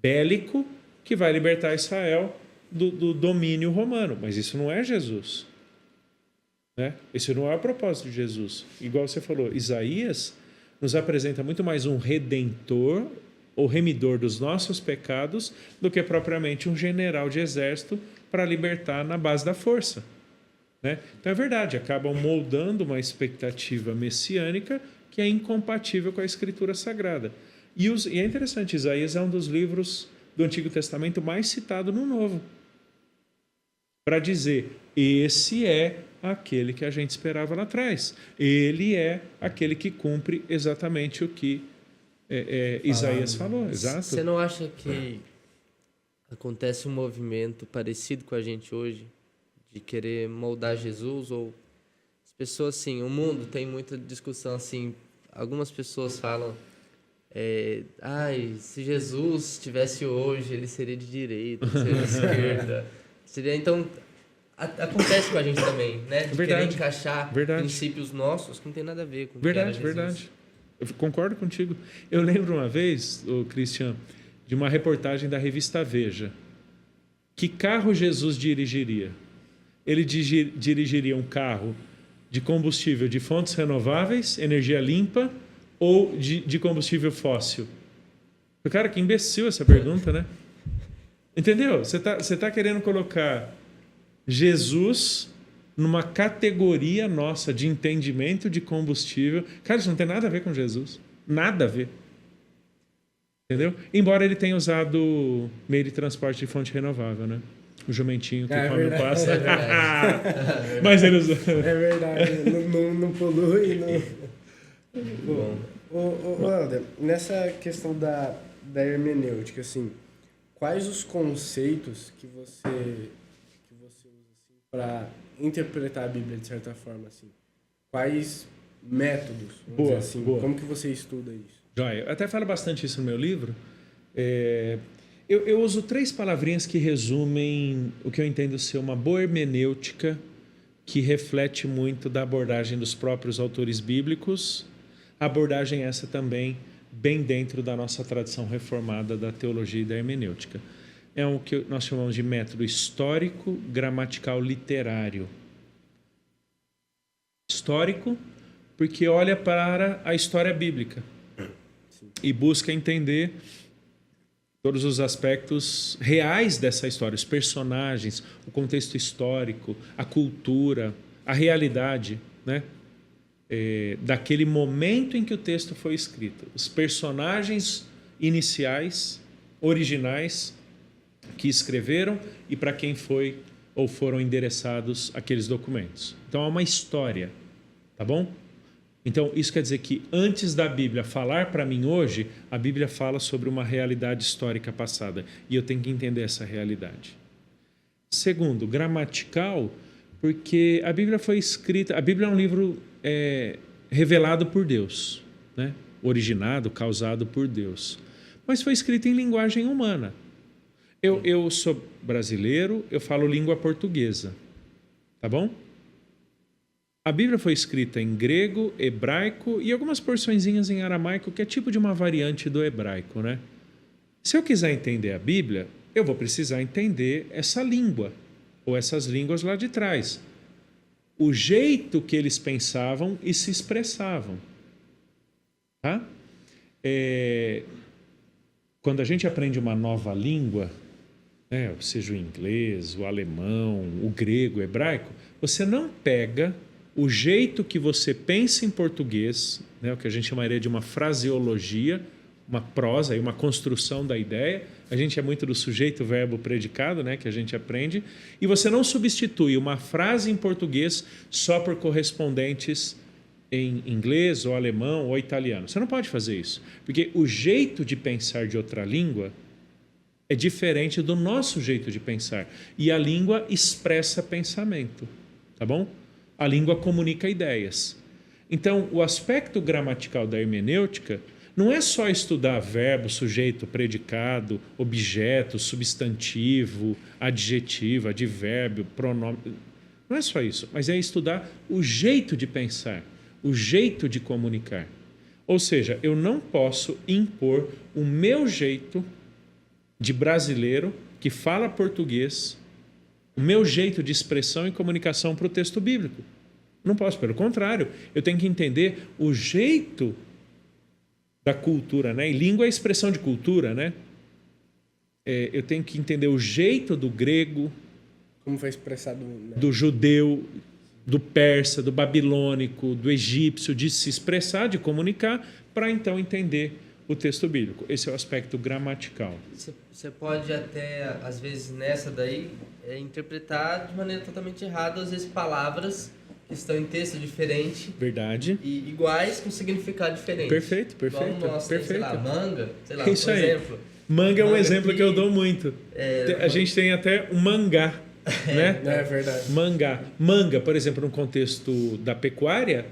bélico que vai libertar Israel do domínio romano. Mas isso não é Jesus. Né? Esse não é o propósito de Jesus. Igual você falou, Isaías nos apresenta muito mais um redentor ou remidor dos nossos pecados do que propriamente um general de exército para libertar na base da força. Né? Então é verdade, acabam moldando uma expectativa messiânica que é incompatível com a Escritura Sagrada. E é interessante, Isaías é um dos livros do Antigo Testamento mais citado no Novo. Para dizer, esse é aquele que a gente esperava lá atrás. Ele é aquele que cumpre exatamente o que Isaías falou. Exato. Você não acha que acontece um movimento parecido com a gente hoje, de querer moldar Jesus? Ou as pessoas, assim, o mundo tem muita discussão, assim, algumas pessoas falam, se Jesus estivesse hoje, ele seria de direita, seria de esquerda. Então, acontece com a gente também, né? De querer encaixar princípios nossos que não tem nada a ver com o que era Jesus. Verdade. Eu concordo contigo. Eu lembro uma vez, Christian, de uma reportagem da revista Veja. Que carro Jesus dirigiria? Ele dirigiria um carro de combustível de fontes renováveis, energia limpa, ou de combustível fóssil? Cara, que imbecil essa pergunta, né? Entendeu? Você tá querendo colocar Jesus numa categoria nossa de entendimento de combustível. Cara, isso não tem nada a ver com Jesus. Nada a ver. Entendeu? Embora ele tenha usado meio de transporte de fonte renovável, né? O jumentinho que come o pasto. Mas ele usou. É verdade. Não polui. Bom, André, nessa questão da hermenêutica, assim, quais os conceitos que você usa assim, para interpretar a Bíblia de certa forma? Assim? Quais métodos? Boa. Como que você estuda isso? Joia. Eu até falo bastante isso no meu livro. Eu uso 3 palavrinhas que resumem o que eu entendo ser uma boa hermenêutica que reflete muito da abordagem dos próprios autores bíblicos, abordagem essa também bem dentro da nossa tradição reformada da teologia e da hermenêutica. É o que nós chamamos de método histórico, gramatical, literário. Histórico, porque olha para a história bíblica e busca entender todos os aspectos reais dessa história, os personagens, o contexto histórico, a cultura, a realidade, né? Daquele momento em que o texto foi escrito. Os personagens iniciais, originais, que escreveram e para quem foi ou foram endereçados aqueles documentos. Então, há uma história, tá bom? Então, isso quer dizer que antes da Bíblia falar para mim hoje, a Bíblia fala sobre uma realidade histórica passada e eu tenho que entender essa realidade. Segundo, gramatical, porque a Bíblia foi escrita... A Bíblia é um livro revelado por Deus, né? Originado, causado por Deus. Mas foi escrito em linguagem humana. Eu sou brasileiro, eu falo língua portuguesa, tá bom? A Bíblia foi escrita em grego, hebraico e algumas porçõezinhas em aramaico, que é tipo de uma variante do hebraico, né? Se eu quiser entender a Bíblia, eu vou precisar entender essa língua, ou essas línguas lá de trás. O jeito que eles pensavam e se expressavam. Tá? Quando a gente aprende uma nova língua, seja o inglês, o alemão, o grego, o hebraico, você não pega o jeito que você pensa em português, né, o que a gente chamaria de uma fraseologia, uma prosa, uma construção da ideia. A gente é muito do sujeito, verbo, predicado, né, que a gente aprende. E você não substitui uma frase em português só por correspondentes em inglês, ou alemão, ou italiano. Você não pode fazer isso. Porque o jeito de pensar de outra língua é diferente do nosso jeito de pensar. E a língua expressa pensamento. Tá bom? A língua comunica ideias. Então, o aspecto gramatical da hermenêutica não é só estudar verbo, sujeito, predicado, objeto, substantivo, adjetivo, advérbio, pronome. Não é só isso, mas é estudar o jeito de pensar, o jeito de comunicar. Ou seja, eu não posso impor o meu jeito de brasileiro que fala português, o meu jeito de expressão e comunicação para o texto bíblico. Não posso, pelo contrário, eu tenho que entender o jeito da cultura, né? E língua é expressão de cultura, né? Eu tenho que entender o jeito do grego, como foi expressado, né? Do judeu, do persa, do babilônico, do egípcio, de se expressar, de comunicar, para então entender o texto bíblico. Esse é o aspecto gramatical. Você pode até, às vezes, nessa daí, interpretar de maneira totalmente errada, às vezes, palavras que estão em texto diferente. Verdade. E iguais com significado diferente. Perfeito. Sei lá, manga, Isso por aí. exemplo. Manga é um exemplo que eu dou muito. A gente tem até um mangá, né? É verdade. Manga, por exemplo, no contexto da pecuária,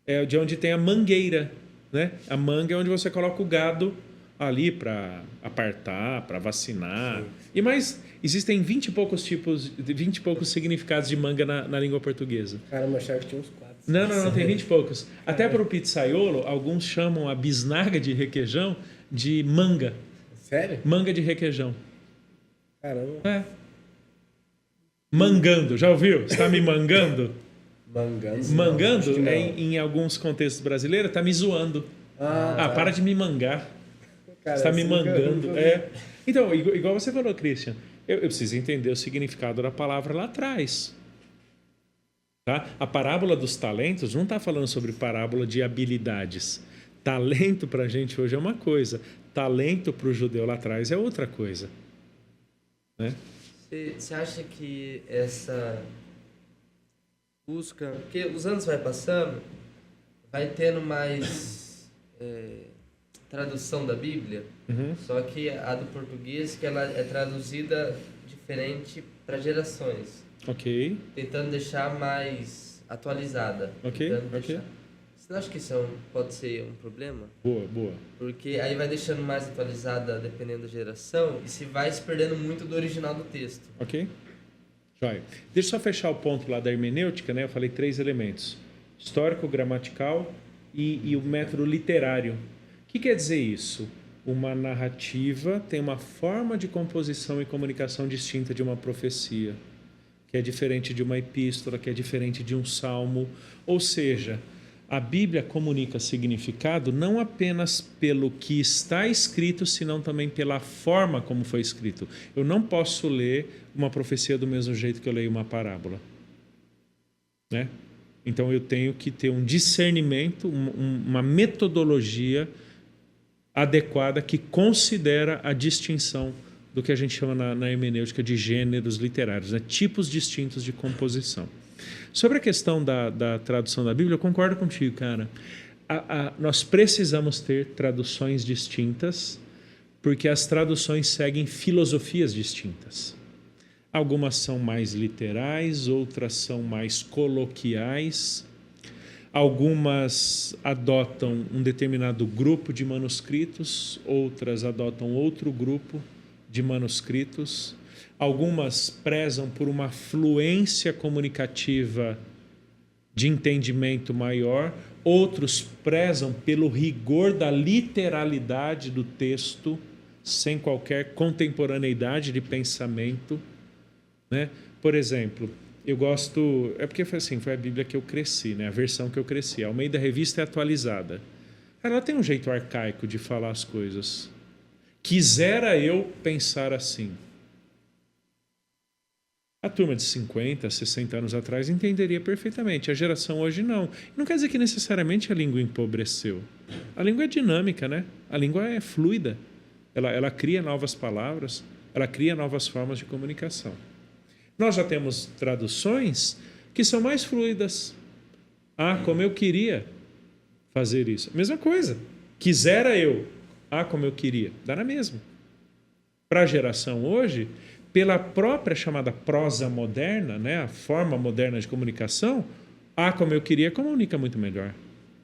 é de onde tem a mangueira, né? A manga é onde você coloca o gado ali para apartar, para vacinar. Sim. E mais, existem 20 e poucos significados de manga na língua portuguesa. Caramba, achava que tinha uns 4. Não, tem 20 e poucos. Até para o pizzaiolo, alguns chamam a bisnaga de requeijão de manga. Sério? Manga de requeijão. Caramba. Mangando, já ouviu? Você está me mangando? Mangando? Não, em alguns contextos brasileiros, está me zoando. Para de me mangar. Cara, você está me mangando. Então, igual você falou, Christian, eu preciso entender o significado da palavra lá atrás. Tá? A parábola dos talentos não está falando sobre parábola de habilidades. Talento para a gente hoje é uma coisa. Talento para o judeu lá atrás é outra coisa. Né? Você acha que essa busca... Porque os anos vai passando, vai tendo mais tradução da Bíblia, só que a do português, que ela é traduzida diferente para gerações. Ok. Tentando deixar mais atualizada. Ok. Você não acha que isso pode ser um problema? Boa, boa. Porque aí vai deixando mais atualizada dependendo da geração e se vai se perdendo muito do original do texto. Ok? Joia. Deixa eu só fechar o ponto lá da hermenêutica, né? Eu falei 3 elementos: histórico, gramatical e o método literário. O que quer dizer isso? Uma narrativa tem uma forma de composição e comunicação distinta de uma profecia, que é diferente de uma epístola, que é diferente de um salmo. Ou seja, a Bíblia comunica significado não apenas pelo que está escrito, senão também pela forma como foi escrito. Eu não posso ler uma profecia do mesmo jeito que eu leio uma parábola, né? Então eu tenho que ter um discernimento, uma metodologia adequada que considera a distinção do que a gente chama na hermenêutica de gêneros literários, né? Tipos distintos de composição. Sobre a questão da tradução da Bíblia, eu concordo contigo, cara. Nós precisamos ter traduções distintas, porque as traduções seguem filosofias distintas. Algumas são mais literais, outras são mais coloquiais. Algumas adotam um determinado grupo de manuscritos, outras adotam outro grupo de manuscritos. Algumas prezam por uma fluência comunicativa de entendimento maior, outros prezam pelo rigor da literalidade do texto, sem qualquer contemporaneidade de pensamento, né? Por exemplo, eu gosto... É porque foi assim, foi a Bíblia que eu cresci, né? A versão que eu cresci. A Almeida Revista é atualizada. Ela tem um jeito arcaico de falar as coisas. Quisera eu pensar assim. A turma de 50, 60 anos atrás entenderia perfeitamente. A geração hoje não. Não quer dizer que necessariamente a língua empobreceu. A língua é dinâmica, né? A língua é fluida. Ela cria novas palavras, ela cria novas formas de comunicação. Nós já temos traduções que são mais fluidas. Ah, como eu queria fazer isso. Mesma coisa. Quisera eu. Ah, como eu queria. Dá na mesma. Para a geração hoje, pela própria chamada prosa moderna, né, a forma moderna de comunicação, ah, como eu queria, comunica muito melhor.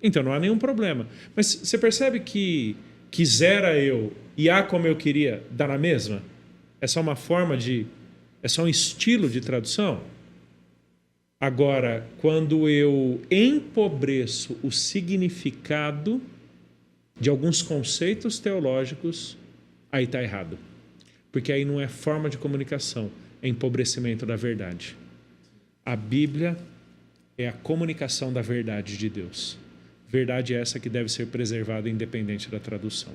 Então não há nenhum problema. Mas você percebe que quisera eu e ah, como eu queria, dá na mesma? É só uma forma de... É só um estilo de tradução? Agora, quando eu empobreço o significado de alguns conceitos teológicos, aí está errado. Porque aí não é forma de comunicação, é empobrecimento da verdade. A Bíblia é a comunicação da verdade de Deus. Verdade é essa que deve ser preservada independente da tradução.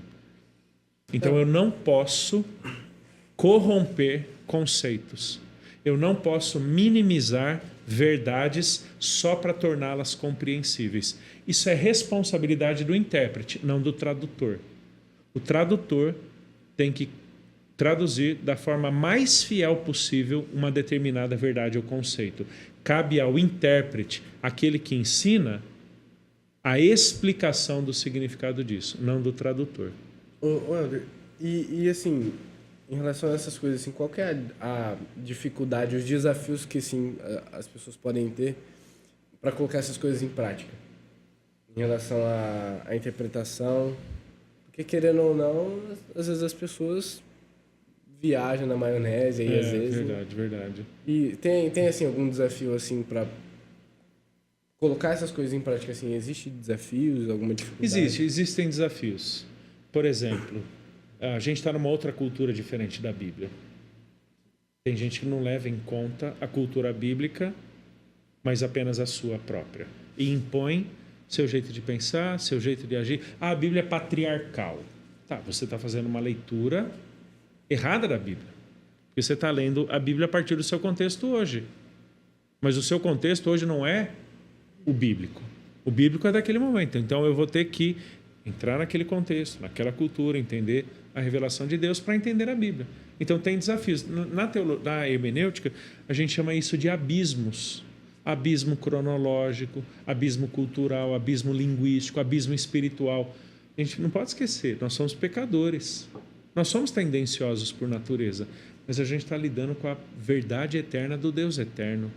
Então eu não posso corromper conceitos. Eu não posso minimizar verdades só para torná-las compreensíveis. Isso é responsabilidade do intérprete, não do tradutor. O tradutor tem que traduzir da forma mais fiel possível uma determinada verdade ou conceito. Cabe ao intérprete, aquele que ensina, a explicação do significado disso, não do tradutor. Ô Helder, e assim, em relação a essas coisas, assim, qual que é a dificuldade, os desafios que assim, as pessoas podem ter para colocar essas coisas em prática? Em relação à interpretação, porque querendo ou não, às vezes as pessoas viajam na maionese aí, às vezes. Verdade, verdade. E tem assim, algum desafio assim para colocar essas coisas em prática? Assim, existe desafios, alguma dificuldade? Existem desafios. Por exemplo, a gente está numa outra cultura diferente da Bíblia. Tem gente que não leva em conta a cultura bíblica, mas apenas a sua própria. E impõe seu jeito de pensar, seu jeito de agir. Ah, a Bíblia é patriarcal. Tá, você está fazendo uma leitura errada da Bíblia. Porque você está lendo a Bíblia a partir do seu contexto hoje. Mas o seu contexto hoje não é o bíblico. O bíblico é daquele momento. Então eu vou ter que entrar naquele contexto, naquela cultura, entender a revelação de Deus para entender a Bíblia. Então tem desafios. Na hermenêutica, a gente chama isso de abismos. Abismo cronológico, abismo cultural, abismo linguístico, abismo espiritual. A gente não pode esquecer, nós somos pecadores. Nós somos tendenciosos por natureza, mas a gente está lidando com a verdade eterna do Deus eterno.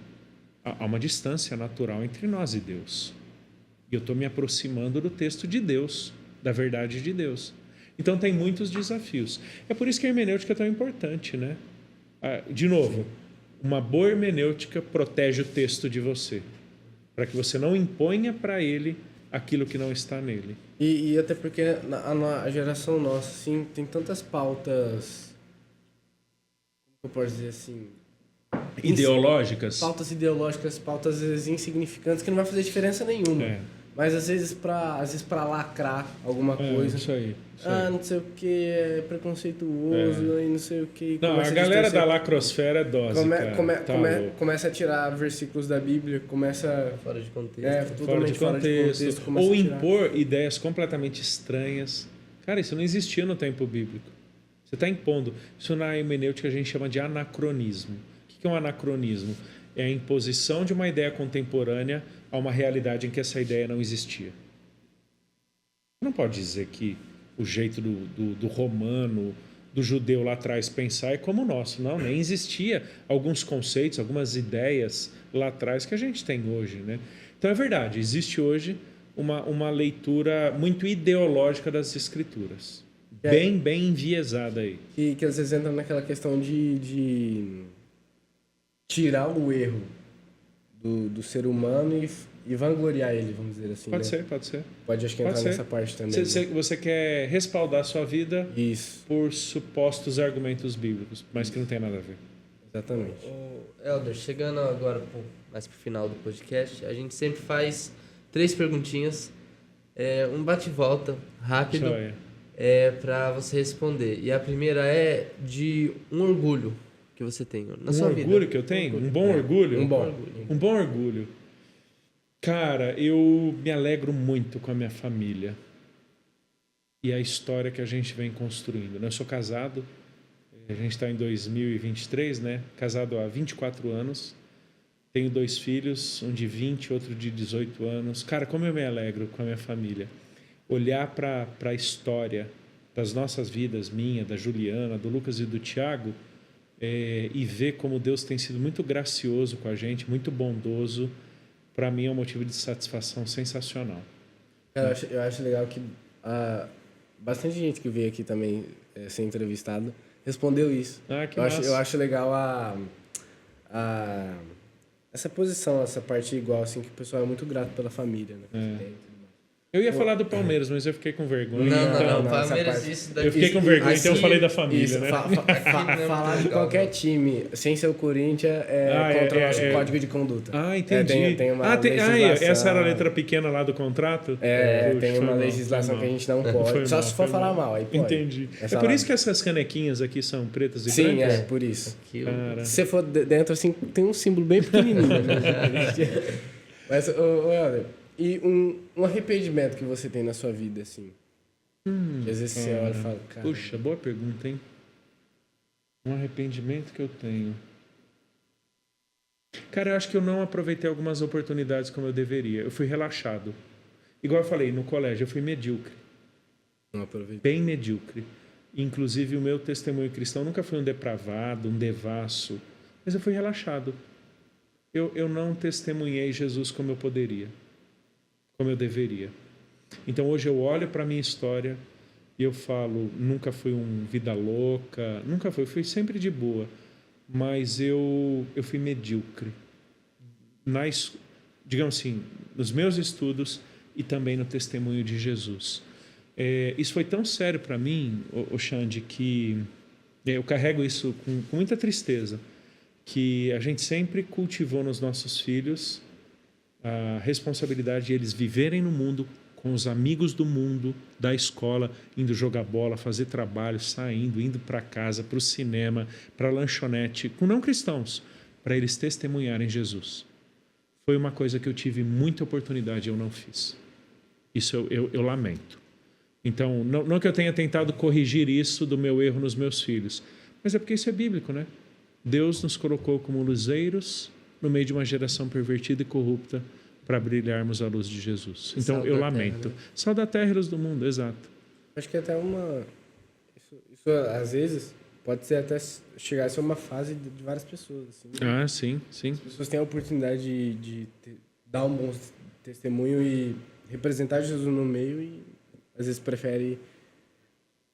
Há uma distância natural entre nós e Deus. E eu estou me aproximando do texto de Deus, da verdade de Deus. Então tem muitos desafios. É por isso que a hermenêutica é tão importante, né? De novo, uma boa hermenêutica protege o texto de você, para que você não imponha para ele aquilo que não está nele. E até porque a geração nossa, assim, tem tantas pautas, como eu posso dizer assim... Ideológicas? Pautas ideológicas, pautas às vezes insignificantes, que não vai fazer diferença nenhuma. Mas às vezes para lacrar alguma coisa. Isso aí. Não sei o que, é preconceituoso e não sei o que. Não, a galera da lacrosfera é dose, começa a tirar versículos da Bíblia, começa... Fora de contexto. Totalmente fora de contexto. Ou impor ideias completamente estranhas. Cara, isso não existia no tempo bíblico. Você está impondo. Isso na hermenêutica a gente chama de anacronismo. O que é um anacronismo? É a imposição de uma ideia contemporânea a uma realidade em que essa ideia não existia. Você não pode dizer que o jeito do romano, do judeu lá atrás pensar é como o nosso. Não, nem existia alguns conceitos, algumas ideias lá atrás que a gente tem hoje, né? Então é verdade, existe hoje uma leitura muito ideológica das escrituras. Bem enviesada aí. Que às vezes entra naquela questão de tirar o erro do ser humano e vangloriar ele, vamos dizer assim. Pode né? ser, pode ser. Pode, acho que entrar nessa parte também. Você quer respaldar a sua vida Isso. por supostos argumentos bíblicos, mas que não tem nada a ver. Exatamente. Helder, chegando agora mais pro final do podcast, a gente sempre faz 3 perguntinhas, um bate-volta rápido, para você responder. E a primeira é de um orgulho que você tem na sua vida. Um orgulho que eu tenho? Um bom orgulho? Um bom orgulho. Cara, eu me alegro muito com a minha família e a história que a gente vem construindo. Eu sou casado, a gente está em 2023, né? Casado há 24 anos, tenho 2 filhos, um de 20, outro de 18 anos. Cara, como eu me alegro com a minha família. Olhar para a história das nossas vidas, minha, da Juliana, do Lucas e do Tiago, e ver como Deus tem sido muito gracioso com a gente, muito bondoso, para mim é um motivo de satisfação sensacional. Eu acho legal que bastante gente que veio aqui também ser entrevistado respondeu isso. Eu acho legal essa posição, essa parte igual, assim, que o pessoal é muito grato pela família, né? Eu ia falar do Palmeiras, mas eu fiquei com vergonha. Não, Palmeiras, isso daqui... Eu fiquei com vergonha, então eu falei da família, isso, né? Falar de qualquer time, sem ser o Corinthians, contra o nosso código de conduta. Entendi. Tem uma legislação... Essa era a letra pequena lá do contrato? Tem uma legislação que a gente não pode. Só se for falar mal, aí pode. Entendi. Por isso que essas canequinhas aqui são pretas e brancas? Sim, por isso. Se você for dentro, assim, tem um símbolo bem pequenininho. Mas, Helder... E um arrependimento que você tem na sua vida, assim? Que às vezes você olha e fala... Cara, puxa, boa pergunta, hein? Um arrependimento que eu tenho. Cara, eu acho que eu não aproveitei algumas oportunidades como eu deveria. Eu fui relaxado. Igual eu falei, no colégio eu fui medíocre. Não aproveitei. Bem medíocre. Inclusive, o meu testemunho cristão nunca foi um depravado, um devasso. Mas eu fui relaxado. Eu não testemunhei Jesus como eu poderia. Como eu deveria. Então hoje eu olho para a minha história e eu falo, nunca fui um vida louca, nunca fui sempre de boa, mas eu fui medíocre. Digamos assim, nos meus estudos e também no testemunho de Jesus. Isso foi tão sério para mim, Xande, que eu carrego isso com muita tristeza, que a gente sempre cultivou nos nossos filhos a responsabilidade de eles viverem no mundo com os amigos do mundo, da escola, indo jogar bola, fazer trabalho, saindo, indo para casa, para o cinema, para a lanchonete, com não cristãos, para eles testemunharem Jesus. Foi uma coisa que eu tive muita oportunidade e eu não fiz. Isso eu lamento. Então, não que eu tenha tentado corrigir isso do meu erro nos meus filhos, mas é porque isso é bíblico, né? Deus nos colocou como luzeiros no meio de uma geração pervertida e corrupta para brilharmos a luz de Jesus. Então, eu lamento. Sal da terra e luz do mundo, exato. Acho que até isso às vezes pode ser até chegar a ser uma fase de várias pessoas. Assim, né? Sim. As pessoas têm a oportunidade de dar um bom testemunho e representar Jesus no meio e às vezes prefere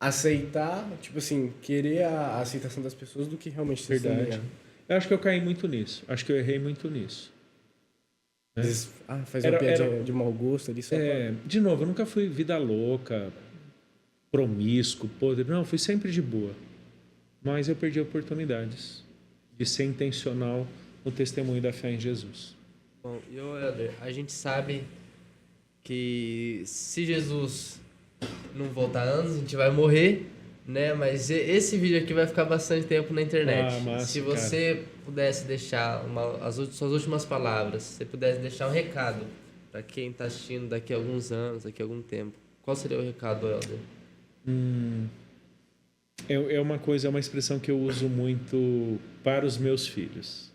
aceitar, tipo assim, querer a aceitação das pessoas do que realmente ser Verdade. Eu acho que eu caí muito nisso. Acho que eu errei muito nisso. Às vezes, faz uma piadinha de mau gosto ali só De novo, eu nunca fui vida louca, promíscuo, podre. Não, fui sempre de boa. Mas eu perdi oportunidades de ser intencional no testemunho da fé em Jesus. Bom, Helder, a gente sabe que se Jesus não voltar antes, a gente vai morrer, né? Mas esse vídeo aqui vai ficar bastante tempo na internet. Massa, se você pudesse deixar suas últimas palavras, se você pudesse deixar um recado para quem está assistindo daqui a alguns anos, daqui a algum tempo, qual seria o recado, Helder? É uma expressão que eu uso muito para os meus filhos.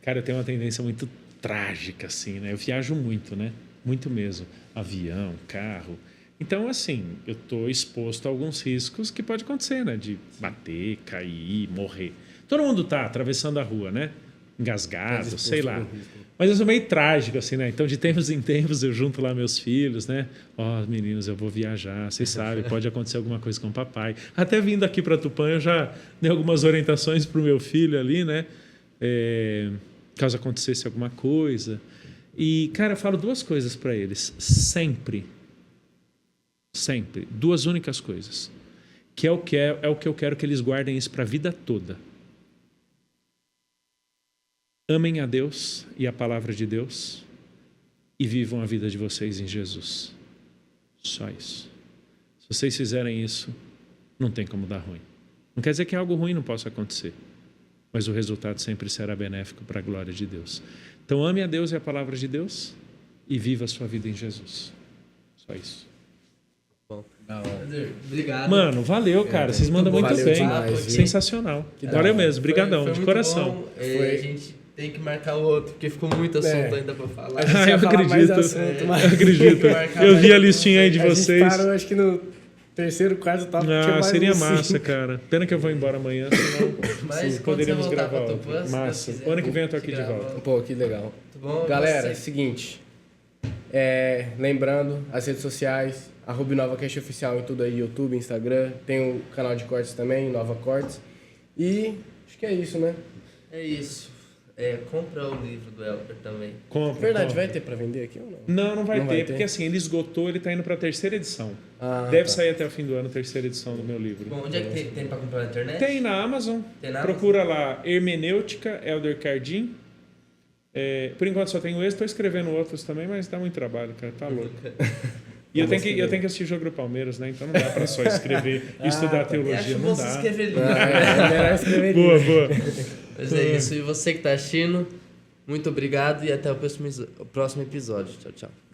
Cara, eu tenho uma tendência muito trágica, assim, né? Eu viajo muito, né? Muito mesmo. Avião, carro. Então, assim, eu estou exposto a alguns riscos que pode acontecer, né? De bater, cair, morrer. Todo mundo tá atravessando a rua, né? Engasgado, sei lá. Mas eu sou meio trágico, assim, né? Então, de tempos em tempos, eu junto lá meus filhos, né? Meninos, eu vou viajar, vocês sabem, pode acontecer alguma coisa com o papai. Até vindo aqui para Tupã, eu já dei algumas orientações para o meu filho ali, né? Caso acontecesse alguma coisa. E, cara, eu falo duas coisas para eles. Sempre. Duas únicas coisas. Que é o que eu quero que eles guardem isso para a vida toda. Amem a Deus e a palavra de Deus e vivam a vida de vocês em Jesus. Só isso. Se vocês fizerem isso, não tem como dar ruim. Não quer dizer que algo ruim não possa acontecer, mas o resultado sempre será benéfico para a glória de Deus. Então ame a Deus e a palavra de Deus e viva a sua vida em Jesus. Só isso. Bom, obrigado. Mano, valeu, cara. Vocês mandam muito bem. Demais, sensacional. Valeu mesmo. Brigadão, foi de muito coração. Bom. A gente tem que marcar o outro, porque ficou muito assunto ainda pra falar. Eu acredito. Eu acredito. Eu vi a listinha aí de vocês. A gente parou, acho que no terceiro, quarto tópico. Seria massa, cara. Pena que eu vou embora amanhã, senão mas poderíamos você gravar. Tupã, massa. O ano que vem eu tô aqui de volta. Pô, que legal. Bom, galera, é o seguinte. Lembrando, as redes sociais, @NovaCast Oficial em tudo aí, YouTube, Instagram. Tem o canal de cortes também, Nova Cortes. E acho que é isso, né? É isso. Compra o livro do Helder também. Verdade, vai ter pra vender aqui ou não? Não vai ter, porque assim, ele esgotou, ele tá indo pra terceira edição. Deve sair até o fim do ano, terceira edição do meu livro. Bom, onde é que tem pra comprar na internet? Tem na Amazon. Procura lá, Hermenêutica, Helder Cardim. Por enquanto só tenho esse, tô escrevendo outros também, mas dá muito trabalho, cara, tá louco. E eu tenho que assistir jogo do Palmeiras, né? Então não dá pra só escrever e estudar teologia, não dá. Escrever livro. Melhor escrever livro. Boa. Mas é isso. E você que tá assistindo, muito obrigado e até o próximo episódio. Tchau, tchau.